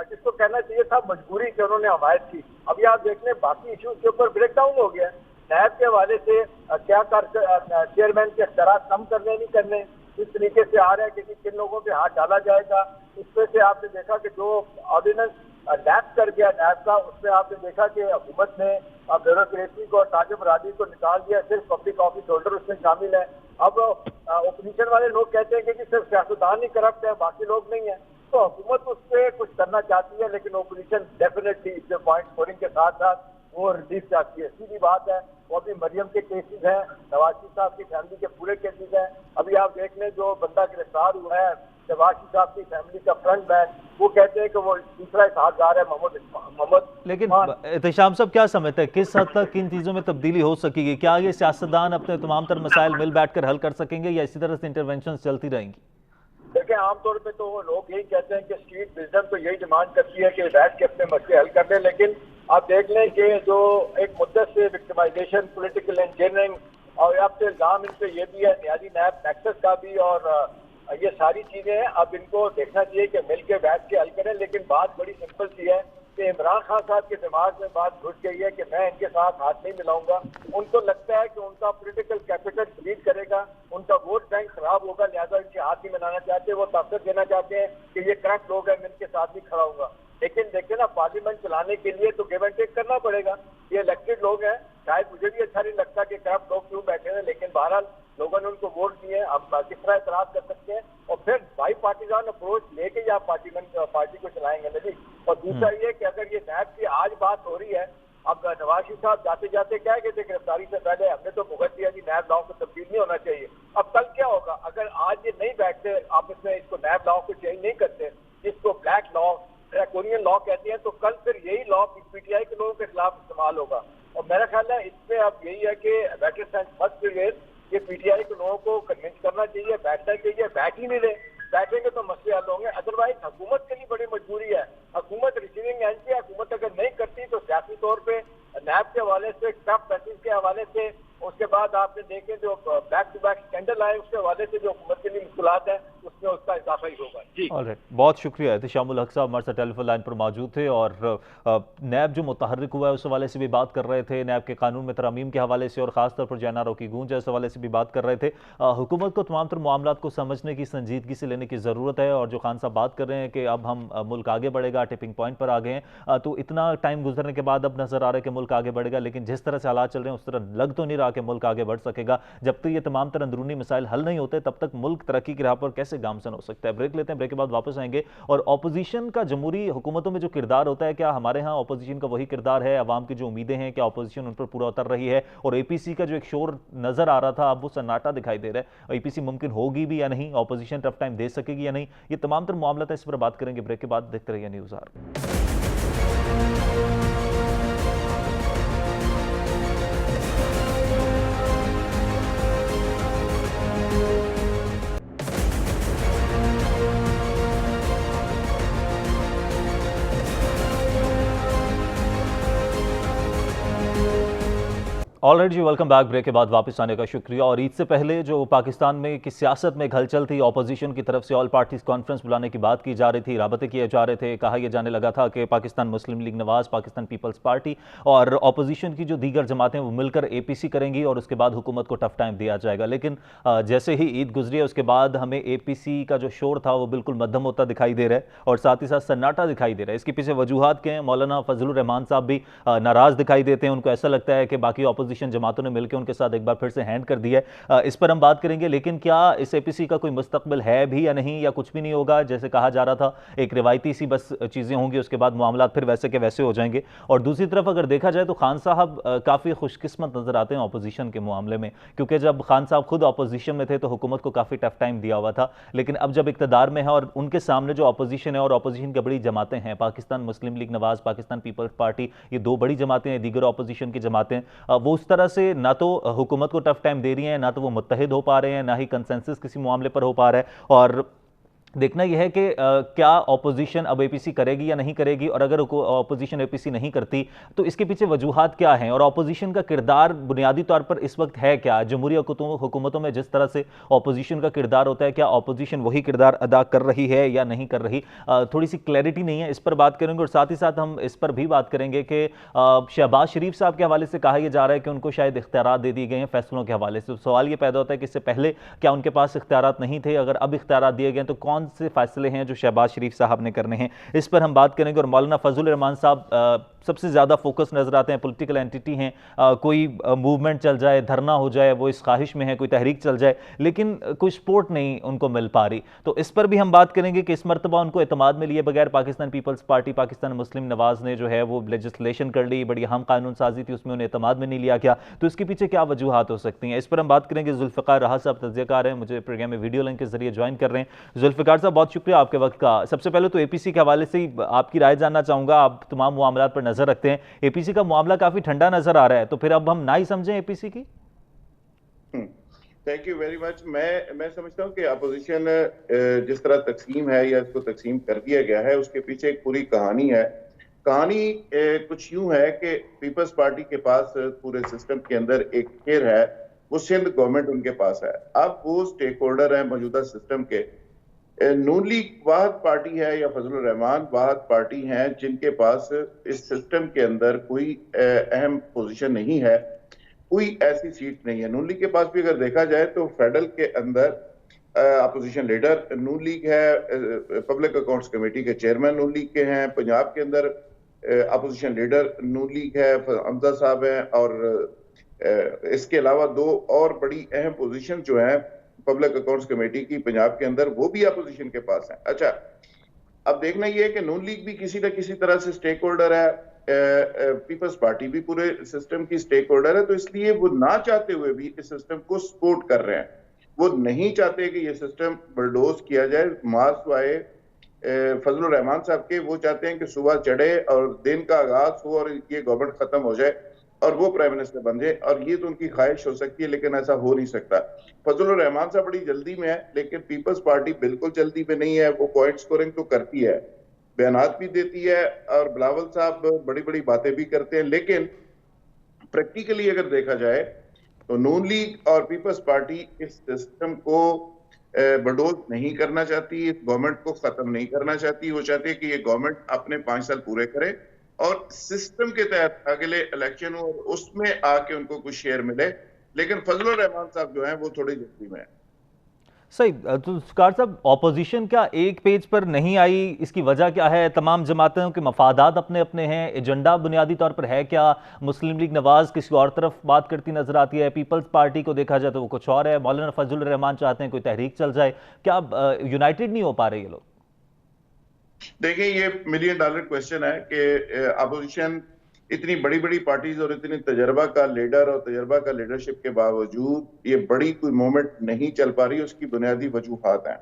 जिसको कहना चाहिए था मजबूरी से उन्होंने हमायत की। अभी आप देख लें बाकी इशूज के ऊपर ब्रेक डाउन हो गया। नैब के हवाले से क्या चेयरमैन के अख्तियारात कम करने नहीं करने इस तरीके से आ रहा है कि किन लोगों पे हाथ डाला जाएगा। इसमें से आपने देखा कि जो ऑर्डिनेंस नैब कर गया नैब का, उसमें आपने देखा कि हुकूमत ने ब्यूरोक्रेसी को और ताजिब राजी को निकाल दिया, सिर्फ पब्लिक ऑफिस होल्डर उसमें शामिल है। अब ओपोजिशन वाले लोग कहते हैं कि सिर्फ सियासतदान ही करप्ट है, बाकी लोग नहीं है। तो हुकूमत उस पर कुछ करना चाहती है, लेकिन ओपोजिशन डेफिनेटली इससे पॉइंट स्कोरिंग के साथ साथ वो रिलीफ चाहती है। सीधी बात है, वो अभी मरियम के केसेस हैं, नवाज शरीफ साहब की फैमिली के पूरे केसेस हैं। अभी आप देख लें जो बंदा गिरफ्तार हुआ है नवाज शरीफ साहब की फैमिली का फ्रंट मैन, वो कहते हैं कि वो दूसरा इत्तेहादगार है मोहम्मद। लेकिन एहतिशाम साहब क्या समझते हैं किस हद तक किन चीजों में तब्दीली हो सकेगी? क्या ये सियासतदान अपने तमाम तर मसाइल मिल बैठकर हल कर सकेंगे या इसी तरह से इंटरवेंशन चलती रहेंगी? देखिए आमतौर पे तो लोग यही कहते हैं कि स्ट्रीट विजडम तो यही डिमांड करती है कि बैठ के अपने मसले हल कर लें। लेकिन आप देख लें कि जो एक मुद्दत से विक्टिमाइजेशन, पॉलिटिकल इंजीनियरिंग और अब से इल्जाम इन पे ये भी है नियाजी नैब नेक्सस का भी, और ये सारी चीजें हैं। अब इनको देखना चाहिए कि मिल के बैठ के हल करें। लेकिन बात बड़ी सिंपल सी है कि इमरान खान साहब के दिमाग में बात घुस गई है कि मैं इनके साथ हाथ नहीं मिलाऊंगा। उनको लगता है कि उनका पॉलिटिकल कैपिटल डिलीट करेगा, उनका वोट बैंक खराब होगा, लिहाजा इनके हाथ नहीं मिलाना चाहते। वो ताकत देना चाहते हैं कि ये करप्ट लोग हैं, मैं इनके साथ नहीं खड़ा हूंगा। लेकिन देखिए ना, पार्लियामेंट चलाने के लिए तो गिव एंड टेक करना पड़ेगा। ये इलेक्टेड लोग हैं, शायद मुझे भी अच्छा नहीं लगता कि करप्ट लोग क्यों बैठे हैं, लेकिन बहरहाल लोगों ने उनको वोट दिए, अब किस तरह एतराज कर सकते हैं। और फिर बाई पार्टीजान अप्रोच लेके ही आप पार्टी को चलाएंगे ना जी। और दूसरा ये कि अगर ये नैब की आज बात हो रही है, अब नवाज शरीफ साहब जाते जाते कह गए थे गिरफ्तारी से पहले हमने तो मुगल दिया जी नैब लॉ को तब्दील नहीं होना चाहिए। अब कल क्या होगा अगर आज ये नहीं बैठते आपस में, इसको नैब लॉ को चेंज नहीं करते, इसको ब्लैक लॉ ड्रैकोनियन लॉ कहते हैं, तो कल फिर यही लॉ पीटीआई के लोगों के खिलाफ इस्तेमाल होगा। और मेरा ख्याल है इसमें अब यही है कि वेटरन फर्स्ट ब्रिगेड ये पीटीआई के लोगों को कन्विंस करना चाहिए, बैठना चाहिए। बैठ ही नहीं रहे, बैठेंगे तो मसले हल होंगे। अदरवाइज हुकूमत के लिए बड़ी मजबूरी है, हुकूमत रिसीविंग एंड की हुकूमत अगर नहीं करती तो सियासी तौर पे नैब के हवाले से, टफ पैसेज के हवाले से, उसके बाद आपने देखे जो बैक टू बैक स्कैंडल आए उसके हवाले से जो हुकूमत के लिए मुश्किलात है उसमें उसका इजाफा ही होगा जी। ऑलराइट, बहुत शुक्रिया। एहतिशामुल हक साहब हमारे साथ टेलीफोन लाइन पर मौजूद थे और नैब जो मुतहर्रिक हुआ है उस हवाले से भी बात कर रहे थे, नैब के कानून में तरमीम के हवाले से और खासतौर पर JNRO की गूंज है इस हवाले से भी बात कर रहे थे। हुकूमत को तमाम तर मामलात को समझने की, संजीदगी से लेने की ज़रूरत है। और जो खान साहब बात कर रहे हैं कि अब हम मुल्क आगे बढ़ेगा, टिपिंग पॉइंट पर आ गए हैं, तो इतना टाइम गुजरने के बाद अब नजर आ रहा है कि मुल्क आगे बढ़ेगा, लेकिन जिस तरह से हालात चल रहे हैं उस तरह लग तो नहीं रहा कि मुल्क आगे बढ़ सकेगा। जब तक ये तमाम तर अंदरूनी मसाइल हल नहीं होते तब तक मुल्क तरक्की की राह पर कैसे गामजन हो सकता है। ब्रेक लेते हैं, ब्रेक के बाद वापस आएंगे। और ऑपोजिशन का जमहूरी हुकूमतों में जो किरदार होता है, क्या हमारे यहाँ ऑपोजिशन का वही किरदार है? अवाम की जो उम्मीदें हैं, क्या ऑपोजिशन उन पर पूरा उतर रही है? और APC का जो एक शोर नजर आ रहा था अब वो सन्नाटा दिखाई दे रहा है। APC मुमकिन होगी भी या नहीं, ऑपोजिशन टफ टाइम दे सकेगी या नहीं, ये तमाम तर मामला है, इस पर बात करेंगे ब्रेक के बाद। देखते रहिए news hour. All right ji, welcome back. Break के बाद वापस आने का शुक्रिया। और ईद से पहले जो पाकिस्तान में की सियासत में हलचल थी, ऑपोजिशन की तरफ से ऑल पार्टीज कॉन्फ्रेंस बुलाने की बात की जा रही थी, राबते किए जा रहे थे, कहा यह जाने लगा था कि पाकिस्तान मुस्लिम लीग नवाज, पाकिस्तान पीपल्स पार्टी और ऑपोजिशन की जो दीगर जमातें वो मिलकर APC करेंगी और उसके बाद हुकूमत को टफ टाइम दिया जाएगा। लेकिन जैसे ही ईद गुजरी है उसके बाद हमें APC का जो शोर था वो बिल्कुल मध्यम होता दिखाई दे रहा है और साथ ही साथ सन्नाटा दिखाई दे रहा है। इसके पीछे वजूहात के हैं। मौलाना फजलुर रहमान साहब भी नाराज दिखाई देते हैं, उनको ऐसा लगता है कि बाकी ऑपोजिशन जमातों ने कि उनके साथ एक बार फिर से हैंड कर दिया है। इस पर हम बात करेंगे। लेकिन क्या इस APC का कोई मुस्तकबिल है भी या नहीं, या कुछ भी नहीं होगा? जैसे कहा जा रहा था एक रिवायती सी बस चीजें होंगी, उसके बाद मामला फिर वैसे के वैसे हो जाएंगे। और दूसरी तरफ अगर देखा जाए तो खान साहब काफी खुशकिस्मत नजर आते हैं ऑपोजिशन के मामले में, क्योंकि जब खान साहब खुद ऑपोजिशन में थे तो हुकूमत को काफी टफ टाइम दिया हुआ था। लेकिन अब जब इक्तदार में है और उनके सामने जो ऑपोजिशन है और ऑपोजिशन की बड़ी जमातें हैं, पाकिस्तान मुस्लिम लीग नवाज, पाकिस्तान पीपल्स पार्टी, ये दो बड़ी जमातें हैं, दीगर ऑपोजिशन की जमातें, वो उस तरह से ना तो हुकूमत को टफ टाइम दे रही हैं, ना तो वो मुत्तहिद हो पा रहे हैं, ना ही कंसेंसस किसी मामले पर हो पा रहा है। और देखना यह है कि क्या ऑपोजिशन अब APC करेगी या नहीं करेगी, और अगर ऑपोजिशन APC नहीं करती तो इसके पीछे वजूहात क्या हैं, और ऑपोजिशन का किरदार बुनियादी तौर पर इस वक्त है क्या? जमहूरी हुकूमतों में जिस तरह से ऑपोजिशन का किरदार होता है, क्या ऑपोजिशन वही किरदार अदा कर रही है या नहीं कर रही? थोड़ी सी क्लैरिटी नहीं है, इस पर बात करेंगे। और साथ ही साथ हम इस पर भी बात करेंगे कि शहबाज शरीफ साहब के हवाले से कहा यह जा रहा है कि उनको शायद इख्तियार दे दिए गए हैं फैसलों के हवाले से। सवाल यह पैदा होता है कि इससे पहले क्या उनके पास इख्तियार नहीं थे? अगर अब इख्तियार दिए गए तो कौन से फैसले हैं जो शहबाज शरीफ साहब ने करने हैं, इस पर हम बात करेंगे। और मौलाना फजलुर रहमान साहब सबसे ज्यादा फोकस नजर आते हैं, पॉलिटिकल एंटिटी हैं, कोई मूवमेंट चल जाए, धरना हो जाए, वो इस ख्वाहिश में है, कोई तहरीक चल जाए, लेकिन कोई सपोर्ट नहीं उनको मिल पा रही। तो इस पर भी हम बात करेंगे कि इस मरतबा उनको एतमाद में लिए बगैर पाकिस्तान पीपल्स पार्टी, पाकिस्तान मुस्लिम नवाज ने जो है वो लेजिस्लेशन कर ली, बड़ी अहम कानून साजी थी, उसमें उन्हें एतमाद में नहीं लिया गया। तो इसके पीछे क्या वजूहात हो सकती हैं, इस पर हम बात करेंगे। जुल्फ़िकार राहा साहब तज्ज़ियाकार हैं, मुझे प्रोग्राम में वीडियो लिंक के जरिए ज्वाइन कर रहे हैं। जुल्फ़िकार साहब, बहुत शुक्रिया आपके वक्त का। सबसे पहले तो APC के हवाले से ही आपकी राय जानना चाहूंगा। आप तमाम मामलात पर नजर रखते हैं, APC का मामला काफी ठंडा नजर आ रहा है, तो फिर अब हम ना ही समझें APC की? Thank you very much. मैं समझता हूं कि अपोजिशन जिस तरह तकसीम है या इसको तकसीम कर दिया गया है, उसके पीछे एक पूरी कहानी है। कहानी कुछ यूं है कि पीपल्स पार्टी के पास पूरे सिस्टम के अंदर एक शेयर है, वो सिंध गवर्नमेंट उनके पास है। अब वो स्टेक होल्डर है मौजूदा सिस्टम के, नून लीग वाहद पार्टी है या फजलुर रहमान वाहद पार्टी हैं जिनके पास इस सिस्टम के अंदर कोई अहम पोजीशन नहीं है, कोई ऐसी सीट नहीं है। नून लीग के पास भी अगर देखा जाए तो फेडरल के अंदर अपोजिशन लीडर नून लीग है, पब्लिक अकाउंट्स कमेटी के चेयरमैन नून लीग के हैं, पंजाब के अंदर अपोजिशन लीडर नून लीग है, हमजा साहब हैं, और इसके अलावा दो और बड़ी अहम पोजीशन जो है पब्लिक अकाउंट्स कमेटी की पंजाब के अंदर, वो भी अपोजिशन के पास है। अच्छा, अब देखना यह है कि नून लीग भी किसी न किसी तरह से स्टेक होल्डर है, पीपल्स पार्टी भी पूरे सिस्टम की स्टेक होल्डर है, तो इसलिए वो ना चाहते हुए भी इस सिस्टम को सपोर्ट कर रहे हैं। वो नहीं चाहते कि ये सिस्टम बलडोज किया जाए, मार्च आए फजलुर रहमान साहब के, वो चाहते हैं कि सुबह चढ़े और दिन का आगाज हो और ये गवर्नमेंट खत्म हो जाए और वो प्राइम मिनिस्टर बन जाए, और ये तो उनकी ख्वाहिश हो सकती है, लेकिन ऐसा हो नहीं सकता। फजलुर रहमान साहब बड़ी जल्दी में है, लेकिन पीपल्स पार्टी बिल्कुल जल्दी में नहीं है। वो पॉइंट स्कोरिंग तो करती है, बयानात भी देती है, और बिलावल साहब बड़ी बड़ी बातें भी करते हैं, लेकिन प्रैक्टिकली अगर देखा जाए तो नून लीग और पीपल्स पार्टी इस सिस्टम को बडोज नहीं करना चाहती, इस गवर्नमेंट को खत्म नहीं करना चाहती। वो चाहती है कि ये गवर्नमेंट अपने 5 साल पूरे करे और सिस्टम के तहत अगले इलेक्शन हो, उसमें आके उनको कुछ शेयर मिले। लेकिन फजलुर रहमान साहब जो हैं वो थोड़ी जल्दी में है। सही। तो कार साहब, ऑपोजिशन क्या एक पेज पर नहीं आई, इसकी वजह क्या है? तमाम जमातों के मफादात अपने अपने हैं, एजेंडा बुनियादी तौर पर है क्या? मुस्लिम लीग नवाज किसी और तरफ बात करती नजर आती है, पीपल्स पार्टी को देखा जाए तो वो कुछ और है, मौलाना फजलुर रहमान चाहते हैं कोई तहरीक चल जाए। क्या यूनाइटेड नहीं हो पा रहे ये लोग? देखिए, ये $1 मिलियन क्वेश्चन है कि अपोजिशन इतनी बड़ी बड़ी पार्टीज और इतनी तजर्बा का लीडर और तजर्बा का लीडरशिप के बावजूद ये बड़ी कोई मूवमेंट नहीं चल पा रही। उसकी बुनियादी वजूहात हैं।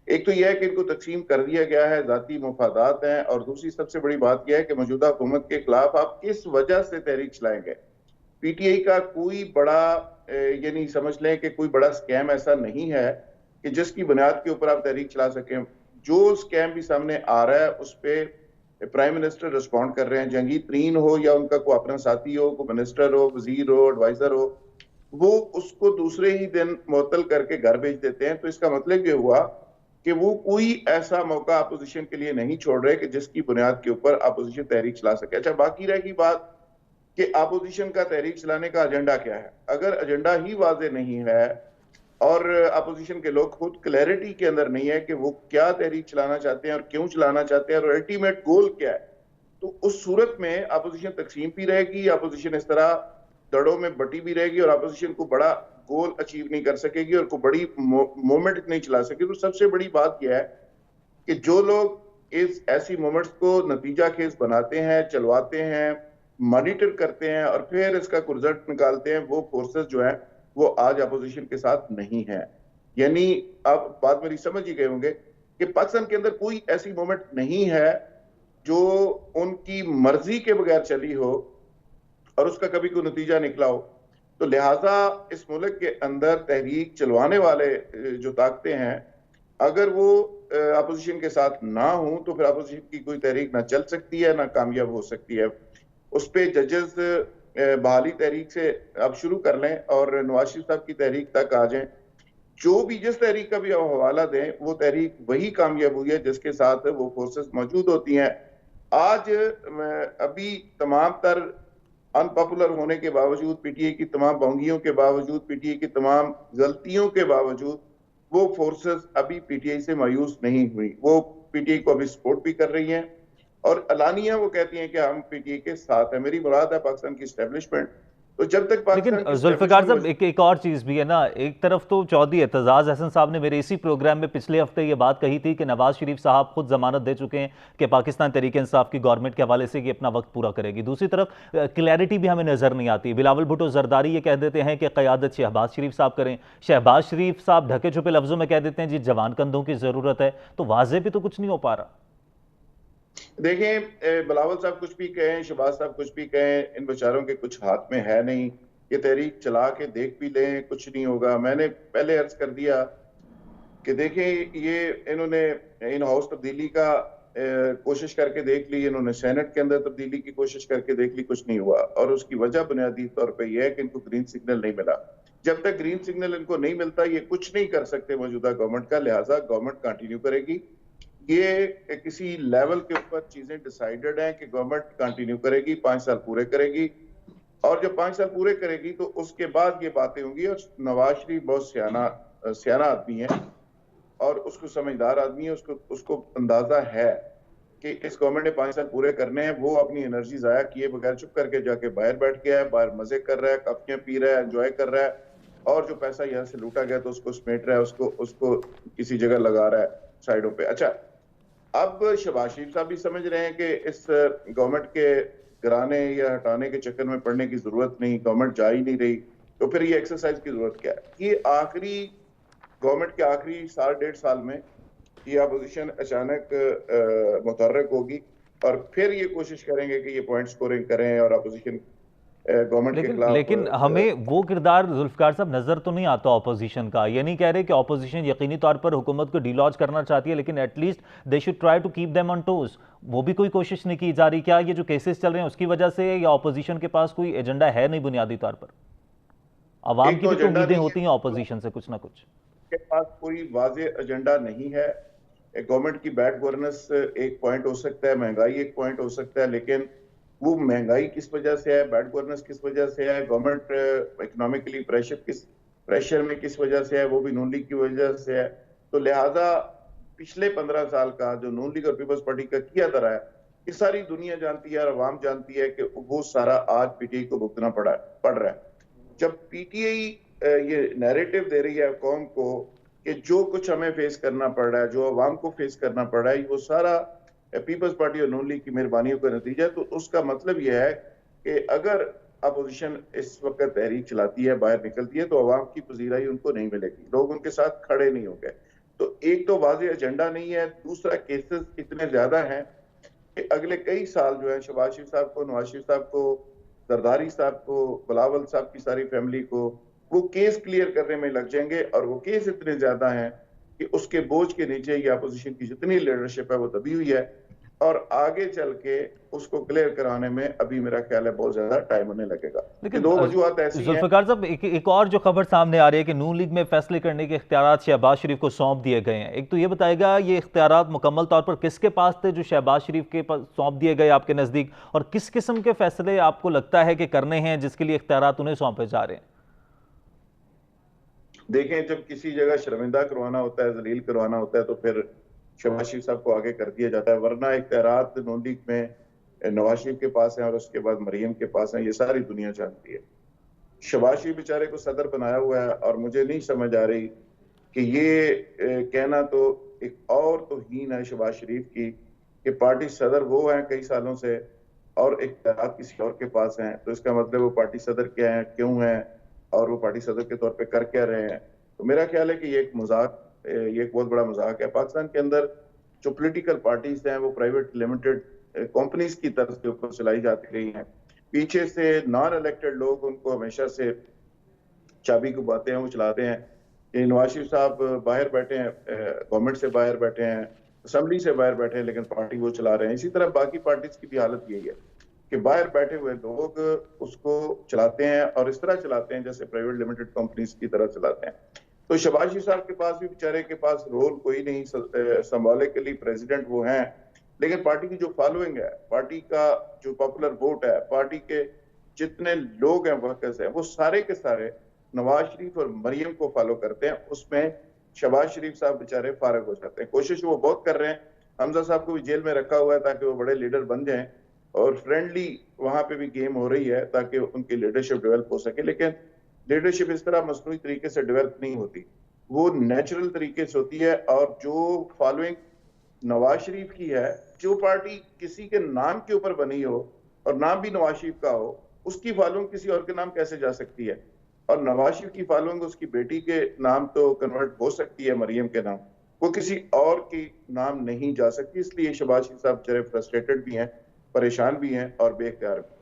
एक तो यह है कि इनको तकसीम कर दिया गया है, जाती मुफादात हैं, और दूसरी सबसे बड़ी बात यह है कि मौजूदा हुकूमत के खिलाफ आप किस वजह से तहरीक चलाएंगे। पीटीआई का कोई बड़ा यानी समझ लें कि कोई बड़ा स्कैम ऐसा नहीं है कि जिसकी बुनियाद के ऊपर आप तहरीक चला सकें। जो स्कैम भी सामने आ रहा है उस पर प्राइम मिनिस्टर रिस्पॉन्ड कर रहे हैं, जहांगीर तरीन हो या उनका कोई अपना साथी हो, कोई मिनिस्टर हो, वजीर हो, एडवाइजर हो, वो उसको दूसरे ही दिन मुअत्तल करके घर भेज देते हैं। तो इसका मतलब ये हुआ कि वो कोई ऐसा मौका अपोजिशन के लिए नहीं छोड़ रहे कि जिसकी बुनियाद के ऊपर अपोजिशन तहरीक चला सके। अच्छा, बाकी रहेगी बात कि अपोजिशन का तहरीक चलाने का एजेंडा क्या है। अगर एजेंडा ही वाजे नहीं है और अपोजिशन के लोग खुद क्लैरिटी के अंदर नहीं है कि वो क्या तहरीक चलाना चाहते हैं और क्यों चलाना चाहते हैं और अल्टीमेट गोल क्या है, तो उस सूरत में अपोजिशन तकसीम भी रहेगी, अपोजिशन इस तरह दड़ों में बटी भी रहेगी और अपोजिशन को बड़ा गोल अचीव नहीं कर सकेगी और कोई बड़ी मूवमेंट नहीं चला सकेगी। तो सबसे बड़ी बात यह है कि जो लोग इस ऐसी मूवमेंट्स को नतीजा खेज बनाते हैं, चलवाते हैं, मॉनिटर करते हैं और फिर इसका रिजल्ट निकालते हैं, वो फोर्सेस जो है वो आज अपोजिशन के साथ नहीं है। यानी आप बात मेरी समझ ही गए होंगे कि पाकिस्तान के अंदर कोई ऐसी मूवमेंट नहीं है जो उनकी मर्जी के बगैर चली हो और उसका कभी कोई नतीजा निकला हो। तो लिहाजा इस मुल्क के अंदर तहरीक चलवाने वाले जो ताकतें हैं, अगर वो अपोजिशन के साथ ना हो तो फिर अपोजिशन की कोई तहरीक ना चल सकती है ना कामयाब हो सकती है। उस पर जजेस बहाली तहरीक से अब शुरू कर लें और नवाज शरीफ साहब की तहरीक तक आ जाएं। जो भी जिस तहरीक का भी आप हवाला दें, वो तहरीक वही कामयाब हुई है जिसके साथ वो फोर्सेस मौजूद होती हैं। आज अभी तमाम तर अनपॉपुलर होने के बावजूद, पीटीआई की तमाम बोंगियों के बावजूद, पीटीआई की तमाम गलतियों के बावजूद, वो फोर्सेस अभी पीटीआई से मायूस नहीं हुई। वो पीटीआई को अभी सपोर्ट भी कर रही हैं और अलानिया वो कहती हैं कि हम पीटीआई के साथ है। मेरी मुराद है पाकिस्तान की एस्टेब्लिशमेंट। तो जब तक लेकिन जुल्फिकार साहब, एक और चीज भी है ना। एक तरफ तो चौधरी एतजाज हसन साहब ने मेरे इसी प्रोग्राम में पिछले हफ्ते ये बात कही थी कि नवाज शरीफ साहब खुद जमानत दे चुके हैं कि पाकिस्तान तहरीक इंसाफ की गवर्नमेंट के हवाले से कि अपना वक्त पूरा करेगी। दूसरी तरफ क्लैरिटी भी हमें नजर नहीं आती। बिलावल भुट्टो जरदारी ये कह देते हैं कि क़यादत शहबाज शरीफ साहब करें, शहबाज शरीफ साहब ढके छुपे लफ्जों में कह देते हैं जी जवान कंधों की जरूरत है। तो वाजे भी तो कुछ नहीं हो पा रहा। देखें, बिलावल साहब कुछ भी कहें, शहबाज साहब कुछ भी कहें, इन बेचारों के कुछ हाथ में है नहीं। ये तहरीक चला के देख भी लें, कुछ नहीं होगा। मैंने पहले अर्ज कर दिया कि देखें, ये इन्होंने इन हाउस तब्दीली का कोशिश करके देख ली, इन्होंने सेनेट के अंदर तब्दीली की कोशिश करके देख ली, कुछ नहीं हुआ। और उसकी वजह बुनियादी तौर पे यह है कि इनको ग्रीन सिग्नल नहीं मिला। जब तक ग्रीन सिग्नल इनको नहीं मिलता ये कुछ नहीं कर सकते मौजूदा गवर्नमेंट का, लिहाजा गवर्नमेंट कंटिन्यू करेगी। ये किसी लेवल के ऊपर चीजें डिसाइडेड हैं कि गवर्नमेंट कंटिन्यू करेगी, 5 साल पूरे करेगी, और जब 5 साल पूरे करेगी तो उसके बाद ये बातें होंगी। और नवाज शरीफ बहुत सियाना आदमी है और उसको समझदार आदमी है, उसको अंदाजा है कि इस गवर्नमेंट ने 5 साल पूरे करने हैं। वो अपनी एनर्जी जाया किए बगैर चुप करके जाके बाहर बैठ गया है, बाहर मजे कर रहा है, कॉफियां पी रहा है, एंजॉय कर रहा है, और जो पैसा यहाँ से लूटा गया तो उसको समेट रहा है, उसको किसी जगह लगा रहा है साइडों पे। अच्छा, अब शहबाज शरीफ साहब भी समझ रहे हैं कि इस गवर्नमेंट के गिराने या हटाने के चक्कर में पड़ने की जरूरत नहीं, गवर्नमेंट जा ही नहीं रही, तो फिर ये एक्सरसाइज की जरूरत क्या है। ये आखिरी गवर्नमेंट के आखिरी 1.5 साल में ये अपोजिशन अचानक मुतहर्रिक होगी और फिर ये कोशिश करेंगे कि ये पॉइंट स्कोरिंग करें और अपोजिशन गवर्नमेंट के खिलाफ। लेकिन हमें वो किरदार जुल्फिकार साहब नजर तो नहीं आता ऑपोजिशन का। ये नहीं कह रहे कि ऑपोजिशन यकीनी तौर पर हुकूमत को डिलॉज करना चाहती है, लेकिन at least they should try to keep them on toes. वो भी कोई कोशिश नहीं की जा रही। क्या ये जो केसेस चल रहे हैं उसकी वजह से, या ऑपोजिशन के पास कोई एजेंडा है नहीं बुनियादी तौर पर? आवाम की भी तो उम्मीदें होती हैं ऑपोजिशन से कुछ ना कुछ। के पास कोई वाजे एजेंडा नहीं है। गवर्नमेंट की बैड गवर्नेंस एक पॉइंट हो सकता है, महंगाई एक पॉइंट हो सकता है, लेकिन वो महंगाई किस वजह से है, बैड गवर्नेंस किस वजह से है, गवर्नमेंट इकोनॉमिकली प्रेशर में किस वजह से है, वो भी नून लीग की वजह से है। तो लिहाजा पिछले 15 साल का जो नून लीग और पीपल्स पार्टी का किया धरा है, ये सारी दुनिया जानती है और अवाम जानती है कि वो सारा आज पीटीआई को भुगतना पड़ रहा है। जब पीटीआई ये नैरेटिव दे रही है कौम को कि जो कुछ हमें फेस करना पड़ रहा है, जो अवाम को फेस करना पड़ रहा है, वो सारा पीपल्स पार्टी और नून लीग की मेहरबानियों का नतीजा है, तो उसका मतलब यह है कि अगर अपोजिशन इस वक्त तहरीक चलाती है, बाहर निकलती है, तो अवाम की पजीराई उनको नहीं मिलेगी, लोग उनके साथ खड़े नहीं होंगे। तो एक तो वाज़ेह एजेंडा नहीं है, दूसरा केसेस इतने ज्यादा हैं कि अगले कई साल जो है शहबाज शरीफ साहब को, नवाज शरीफ साहब को, जरदारी साहब को, बिलावल साहब की सारी फैमिली को वो केस क्लियर करने में लग जाएंगे, और वो केस इतने ज्यादा हैं कि उसके बोझ के नीचे ये अपोजिशन की जितनी लीडरशिप है वो दबी हुई है, और आगे चल के उसको क्लियर कराने में अभी मेरा ख्याल है बहुत ज्यादा टाइम होने लगेगा। लेकिन दो वजूहत ऐसी हैं। जुल्फिकार साहब, एक और जो खबर सामने आ रही है कि नून लीग में फैसले करने के इख्तियारात शहबाज शरीफ को सौंप दिए गए हैं। एक तो ये बताएगा ये इख्तियारात मुकम्मल तौर पर किसके पास थे जो शहबाज शरीफ के पास सौंप दिए गए आपके नजदीक, और किस किस्म के फैसले आपको लगता है कि करने हैं जिसके लिए इख्तियारात उन्हें सौंपे जा रहे हैं? देखें, जब किसी जगह शर्मिंदा करवाना होता है, जलील करवाना होता है, तो फिर शहबाज शरीफ साहब को आगे कर दिया जाता है, वरना इख्तियारात नून लीग में नवाज शरीफ के पास है और उसके बाद मरियम के पास है, ये सारी दुनिया जानती है। शहबाज शरीफ बेचारे को सदर बनाया हुआ है, और मुझे नहीं समझ आ रही कि ये कहना तो एक और तौहीन है शहबाज शरीफ की कि पार्टी सदर वो है कई सालों से और इख्तियारात किसी और के पास हैं। तो इसका मतलब वो पार्टी सदर क्या है, क्यों है, और वो पार्टी सदर के तौर पे कर क्या रहे हैं। तो मेरा ख्याल है कि ये एक मजाक, ये एक बहुत बड़ा मजाक है। पाकिस्तान के अंदर जो पॉलिटिकल पार्टीज हैं वो प्राइवेट लिमिटेड कंपनीज की तरफ से ऊपर चलाई जाती रही हैं, पीछे से नॉन इलेक्टेड लोग उनको हमेशा से चाबी को बातें हैं वो चलाते हैं। ये नवाज शरीफ साहब बाहर बैठे हैं, गवर्नमेंट से बाहर बैठे हैं, असेंबली से बाहर बैठे हैं, लेकिन पार्टी वो चला रहे हैं। इसी तरह बाकी पार्टीज की भी हालत यही है कि बाहर बैठे हुए लोग उसको चलाते हैं, और इस तरह चलाते हैं जैसे प्राइवेट लिमिटेड कंपनीज की तरह चलाते हैं। तो शहबाज शरीफ साहब के पास भी बेचारे के पास रोल कोई नहीं, सिंबॉलिकली प्रेसिडेंट वो हैं, लेकिन पार्टी की जो फॉलोइंग है, पार्टी का जो पॉपुलर वोट है, पार्टी के जितने लोग हैं, वर्कर्स हैं, वो सारे के सारे नवाज शरीफ और मरियम को फॉलो करते हैं। उसमें शहबाज शरीफ साहब बेचारे फारग हो जाते हैं। कोशिश वो बहुत कर रहे हैं, हमजा साहब को भी जेल में रखा हुआ है ताकि वो बड़े लीडर बन जाएं, और फ्रेंडली वहां पे भी गेम हो रही है ताकि उनकी लीडरशिप डेवलप हो सके। लेकिन लीडरशिप इस तरह मसनूई तरीके से डेवलप नहीं होती, वो नेचुरल तरीके से होती है। और जो फॉलोइंग नवाज शरीफ की है, जो पार्टी किसी के नाम के ऊपर बनी हो और नाम भी नवाज शरीफ का हो, उसकी फॉलोइंग किसी और के नाम कैसे जा सकती है? और नवाज शरीफ की फॉलोइंग उसकी बेटी के नाम तो कन्वर्ट हो सकती है, मरियम के नाम, वो किसी और की नाम नहीं जा सकती। इसलिए शहबाज शरीफ साहब बेचारे फ्रस्ट्रेटेड भी हैं, परेशान भी हैं और बेख्तियार भी।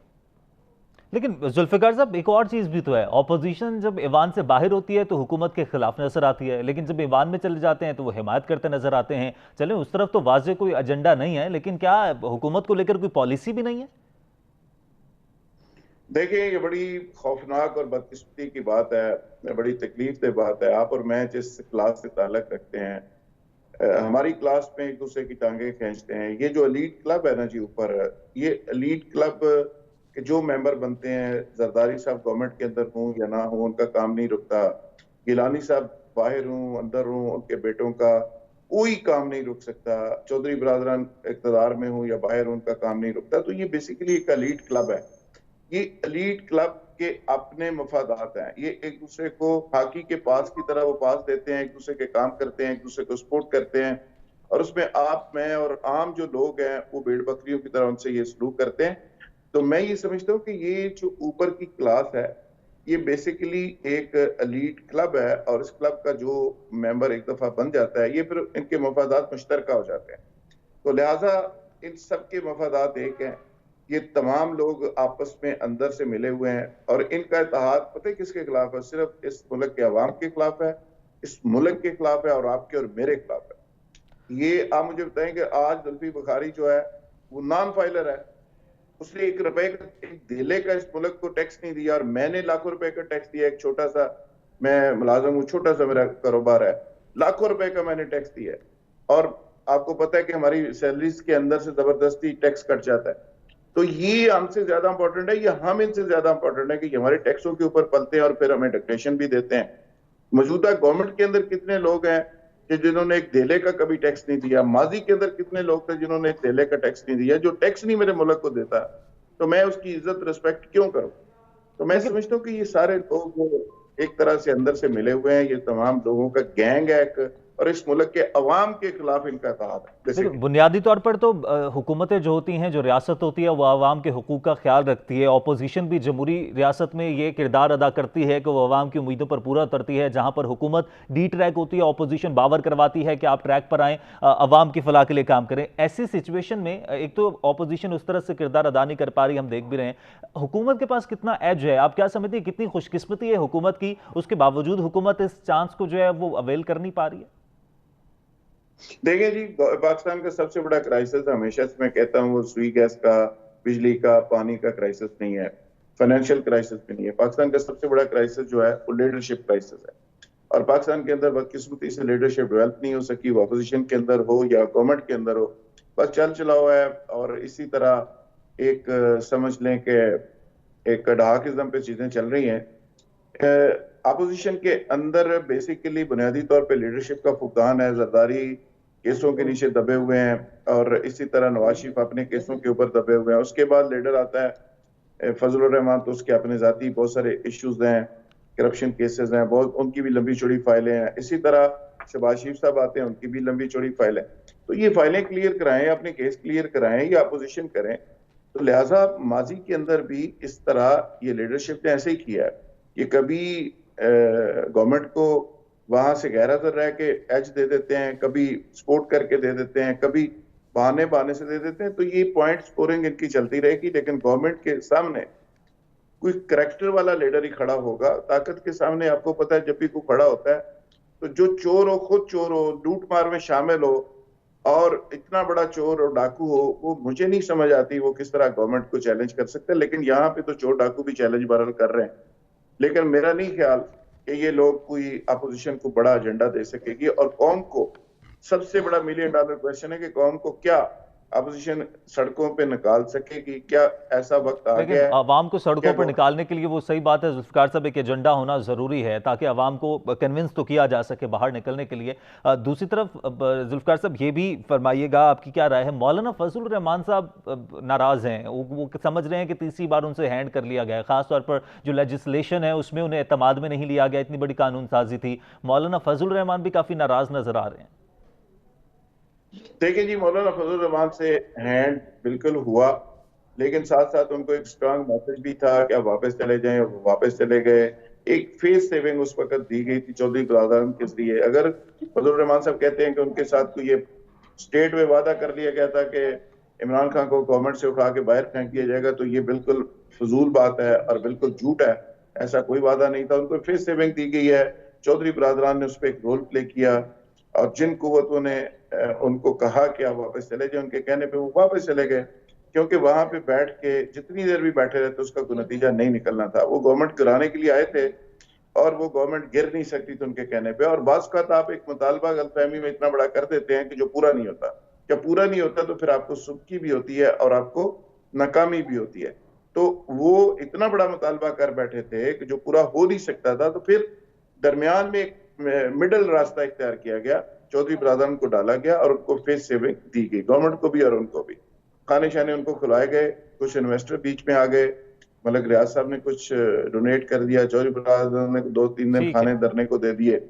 लेकिन जुल्फिकार साहब, एक और चीज़ भी तो है, ऑपोजिशन जब ईवान से बाहर होती है तो हुकूमत के खिलाफ नजर आती है, लेकिन जब ईवान में चले जाते हैं तो वो हिमायत करते नजर आते हैं। चले उस तरफ तो वाज़ेह कोई एजेंडा नहीं है, लेकिन क्या हुकूमत को लेकर कोई पॉलिसी भी नहीं है? देखिए, ये बड़ी खौफनाक और बदकिस्मती की बात है, बड़ी तकलीफ दे बात है। आप और मैं जिस क्लास से ताल्लुक रखते हैं, हमारी क्लास में एक दूसरे की टांगे खींचते हैं। ये जो एलीट क्लब है ना जी ऊपर, ये एलीट क्लब के जो मेंबर बनते हैं, जरदारी साहब गवर्नमेंट के अंदर हों या ना हो, उनका काम नहीं रुकता। गिलानी साहब बाहर हों अंदर हों, उनके बेटों का कोई काम नहीं रुक सकता। चौधरी बरादरान इक़्तिदार में हो या बाहर, उनका काम नहीं रुकता। तो ये बेसिकली एक एलीट क्लब है। ये एलीट क्लब के अपने मफादात हैं। ये एक दूसरे को हॉकी के पास की तरह वो पास देते हैं, एक दूसरे के काम करते हैं, एक दूसरे को सपोर्ट करते हैं, और उसमें आप, मैं और आम जो लोग हैं वो भेड़ बकरियों की तरह उनसे ये सलूक करते हैं। तो मैं ये समझता हूँ कि ये जो ऊपर की क्लास है, ये बेसिकली एक एलीट क्लब है, और इस क्लब का जो मेंबर एक दफा बन जाता है, ये फिर इनके मफादात मुश्तरका हो जाते हैं। तो लिहाजा इन सब के मफादात एक हैं। ये तमाम लोग आपस में अंदर से मिले हुए हैं, और इनका इत्तेहाद पता है किसके खिलाफ है? सिर्फ इस मुल्क के अवाम के खिलाफ है, इस मुल्क के खिलाफ है, और आपके और मेरे खिलाफ है। ये आप मुझे बताएं कि आज जुल्फी बुखारी जो है वो नॉन फाइलर है। उसने 1 रुपए का, एक धेले का इस मुल्क को टैक्स नहीं दिया, और मैंने लाखों रुपए का टैक्स दिया। एक छोटा सा, मैं मुलाजिम हूँ, छोटा सा मेरा कारोबार है, लाखों रुपए का मैंने टैक्स दिया है। और आपको पता है कि हमारी सैलरीज के अंदर से जबरदस्ती टैक्स कट जाता है। तो ये हमसे ज्यादा इंपॉर्टेंट है, या हम इनसे ज्यादा इंपॉर्टेंट है कि ये हमारे टैक्सों के ऊपर पलते हैं और फिर हमें डिक्टेशन भी देते हैं? मौजूदा गवर्नमेंट के अंदर कितने लोग हैं कि जिन्होंने एक धेले का कभी टैक्स नहीं दिया? माजी के अंदर कितने लोग थे जिन्होंने एक धेले का टैक्स नहीं दिया? जो टैक्स नहीं मेरे मुल्क को देता, तो मैं उसकी इज्जत रिस्पेक्ट क्यों करूं? तो मैं समझता हूँ कि ये सारे लोग एक तरह से अंदर से मिले हुए हैं। ये तमाम लोगों का गैंग है एक, और इस मुल्क के अवाम के खिलाफ इनका इत्तेहाद है। देखिए, बेसिकली बुनियादी तौर पर तो हुकूमतें जो होती हैं, जो रियासत होती है, वो आवाम के हुकूक का ख्याल रखती है। ऑपोजिशन भी जमहूरी रियासत में ये किरदार अदा करती है कि वो आवाम की उम्मीदों पर पूरा उतरती है। जहां पर हुकूमत डी ट्रैक होती है, ऑपोजिशन बावर करवाती है कि आप ट्रैक पर आएँ, अवाम की फलाह के लिए काम करें। ऐसी सिचुएशन में एक तो ऑपोजिशन उस तरह से किरदार अदा नहीं कर पा रही, हम देख भी रहे हैं। हुकूमत के पास कितना एज है? आप क्या समझते हैं कितनी खुशकिस्मती है हुकूमत की, उसके बावजूद हुकूमत इस चांस को जो है वो अवेल कर नहीं पा रही है? देखिए जी, पाकिस्तान का सबसे बड़ा क्राइसिस हमेशा से मैं कहता हूँ, वो सुई गैस का, बिजली का, पानी का क्राइसिस नहीं है, फाइनेंशियल क्राइसिस भी नहीं है। पाकिस्तान का सबसे बड़ा क्राइसिस जो है वो लीडरशिप क्राइसिस है। और पाकिस्तान के अंदर बदकिस्मती से लीडरशिप डेवलप नहीं हो सकी, वो अपोजिशन के अंदर हो या गवर्नमेंट के अंदर हो, बस चल चला हुआ है। और इसी तरह एक समझ लें कि एक ढाकिज्म पे चीजें चल रही हैं। अपोजिशन के अंदर बेसिकली बुनियादी तौर पे लीडरशिप का फुकदान है। जरदारी केसों के नीचे दबे हुए हैं, और इसी तरह नवाज शरीफ अपने केसों के ऊपर दबे हुए हैं। उसके बाद लीडर आता है फजलुर रहमान, तो उसके अपने जाती बहुत सारे इश्यूज हैं, करप्शन केसेस हैं, बहुत, उनकी भी लंबी चौड़ी फाइलें हैं। इसी तरह शहबाज शरीफ साहब आते हैं, उनकी भी लंबी चौड़ी फाइल है। तो ये फाइलें क्लियर कराएं, अपने केस क्लियर कराएं, या अपोजिशन करें। तो लिहाजा माजी के अंदर भी इस तरह ये लीडरशिप ने ऐसे ही किया है। ये कभी गवर्नमेंट को वहां से गैरहाजिर रह के एज दे देते हैं, कभी सपोर्ट करके दे देते हैं, कभी बहाने बहाने से दे देते हैं। तो ये पॉइंट स्कोरिंग इनकी चलती रहेगी, लेकिन गवर्नमेंट के सामने कोई करेक्टर वाला लीडर ही खड़ा होगा। ताकत के सामने आपको पता है, जब भी कोई खड़ा होता है तो जो चोर हो, खुद चोर हो, लूट मार में शामिल हो, और इतना बड़ा चोर और डाकू हो, वो मुझे नहीं समझ आती वो किस तरह गवर्नमेंट को चैलेंज कर सकते हैं। लेकिन यहाँ पे तो चोर डाकू भी चैलेंज बहरहाल कर रहे हैं। लेकिन मेरा नहीं ख्याल कि ये लोग कोई अपोजिशन को बड़ा एजेंडा दे सकेगी। और कौम को सबसे बड़ा $1 मिलियन क्वेश्चन है कि कौम को क्या अपोजिशन सड़कों पे निकाल सकेगी? क्या ऐसा वक्त आ लेकिन गया है? आवाम को सड़कों क्या पर निकालने के लिए, वो सही बात है जुल्फिकार साहब, एक एजेंडा होना ज़रूरी है ताकि आवाम को कन्विंस तो किया जा सके बाहर निकलने के लिए। दूसरी तरफ जुल्फिकार साहब ये भी फरमाइएगा, आपकी क्या राय है? मौलाना फजलुर रहमान साहब नाराज़ हैं, वो समझ रहे हैं कि तीसरी बार उनसे हैंड कर लिया गया है। ख़ासतौर पर जो लेजिस्लेशन है उसमें उन्हें एतमाद में नहीं लिया गया, इतनी बड़ी कानून साजी थी। मौलाना फजलुर रहमान भी काफ़ी नाराज़ नज़र आ रहे हैं। देखिए जी, मौलाना फजल रहमान से हैंड बिल्कुल हुआ, लेकिन साथ साथ उनको एक स्ट्रांग मैसेज भी था कि आप वापस चले जाएं, और वो वापस चले गए। एक फेस सेविंग उस वक्त दी गई थी चौधरी बरादरान के जरिए। अगर फजल रहमान साहब कहते हैं कि उनके साथ कोई ये स्टेट में वादा कर लिया गया था कि इमरान खान को गवर्नमेंट से उठा के बाहर फेंक दिया जाएगा, तो ये बिल्कुल फजूल बात है और बिल्कुल झूठ है। ऐसा कोई वादा नहीं था। उनको फेस सेविंग दी गई है। चौधरी बरादरान ने उस पर एक रोल प्ले किया, और जिन कुव्वतों ने उनको कहा कि आप वापस चले जाए, उनके कहने पे वो वापस चले गए। क्योंकि वहां पे बैठ के जितनी देर भी बैठे रहते उसका कोई नतीजा नहीं निकलना था। वो गवर्नमेंट गिराने के लिए आए थे और वो गवर्नमेंट गिर नहीं सकती थी उनके कहने पे। और बास का आप एक मुतालबा गलतफहमी में इतना बड़ा कर देते हैं कि जो पूरा नहीं होता, जब पूरा नहीं होता तो फिर आपको सुबकी भी होती है और आपको नाकामी भी होती है। तो वो इतना बड़ा मुतालबा कर बैठे थे कि जो पूरा हो नहीं सकता था, तो फिर दरमियान में एक मिडल रास्ता इख्तियार किया गया, चौधरी ब्रादरन को डाला गया और उनको फेस सेविंग दी गई, गवर्नमेंट को भी और उनको भी। खाने शाने उनको खिलाए गए, कुछ इन्वेस्टर बीच में आ गए, मलक रियाज साहब ने कुछ डोनेट कर दिया, चौधरी ब्रादरन ने 2-3 दिन ठीक है। खाने धरने को दे दिए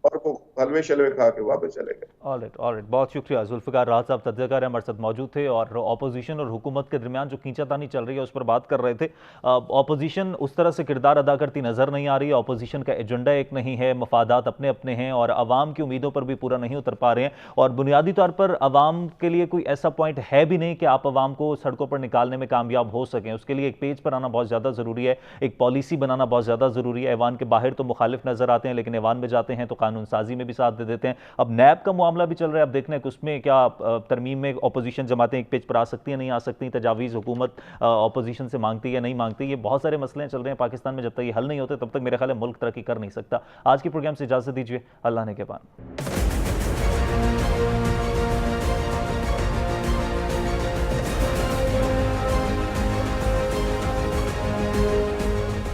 और वो हलवे शलवे खा के वापस चले गए। ऑलराइट, बहुत शुक्रिया। जुल्फ़िकार राहत साहब तज्ज़ियाकार हमारे साथ मौजूद थे और ऑपोजिशन और हुकूमत के दरमियान जो खींचातानी चल रही है उस पर बात कर रहे थे। ऑपोजिशन उस तरह से किरदार अदा करती नज़र नहीं आ रही है, ऑपोजिशन का एजेंडा एक नहीं है, मफादात अपने अपने हैं और आवाम की उम्मीदों पर भी पूरा नहीं उतर पा रहे हैं। और बुनियादी तौर पर आवाम के लिए कोई ऐसा पॉइंट है भी नहीं कि आप आवाम को सड़कों पर निकालने में कामयाब हो सकें। उसके लिए एक पेज पर आना बहुत ज़्यादा ज़रूरी है, एक पॉलिसी बनाना बहुत ज़्यादा ज़रूरी है। ऐवान के बाहर तो मुखालिफ नज़र आते हैं, लेकिन ऐवान में जाते हैं तो कानून साजी में भी साथ दे देते हैं। अब नैब का मामला भी चल रहा है, अब देखने कि उसमें क्या तरमीम में अपोजिशन जमातें एक पेज पर आ सकती हैं, नहीं आ सकती, तजावीज़ हुकूमत अपोजिशन से मांगती है या नहीं मांगती। ये बहुत सारे मसले चल रहे हैं पाकिस्तान में, जब तक ये हल नहीं होते तब तक मेरे ख्याल है मुल्क तरक्की कर नहीं सकता। आज के प्रोग्राम से इजाज़त दीजिए, अल्लाह ने के बाद।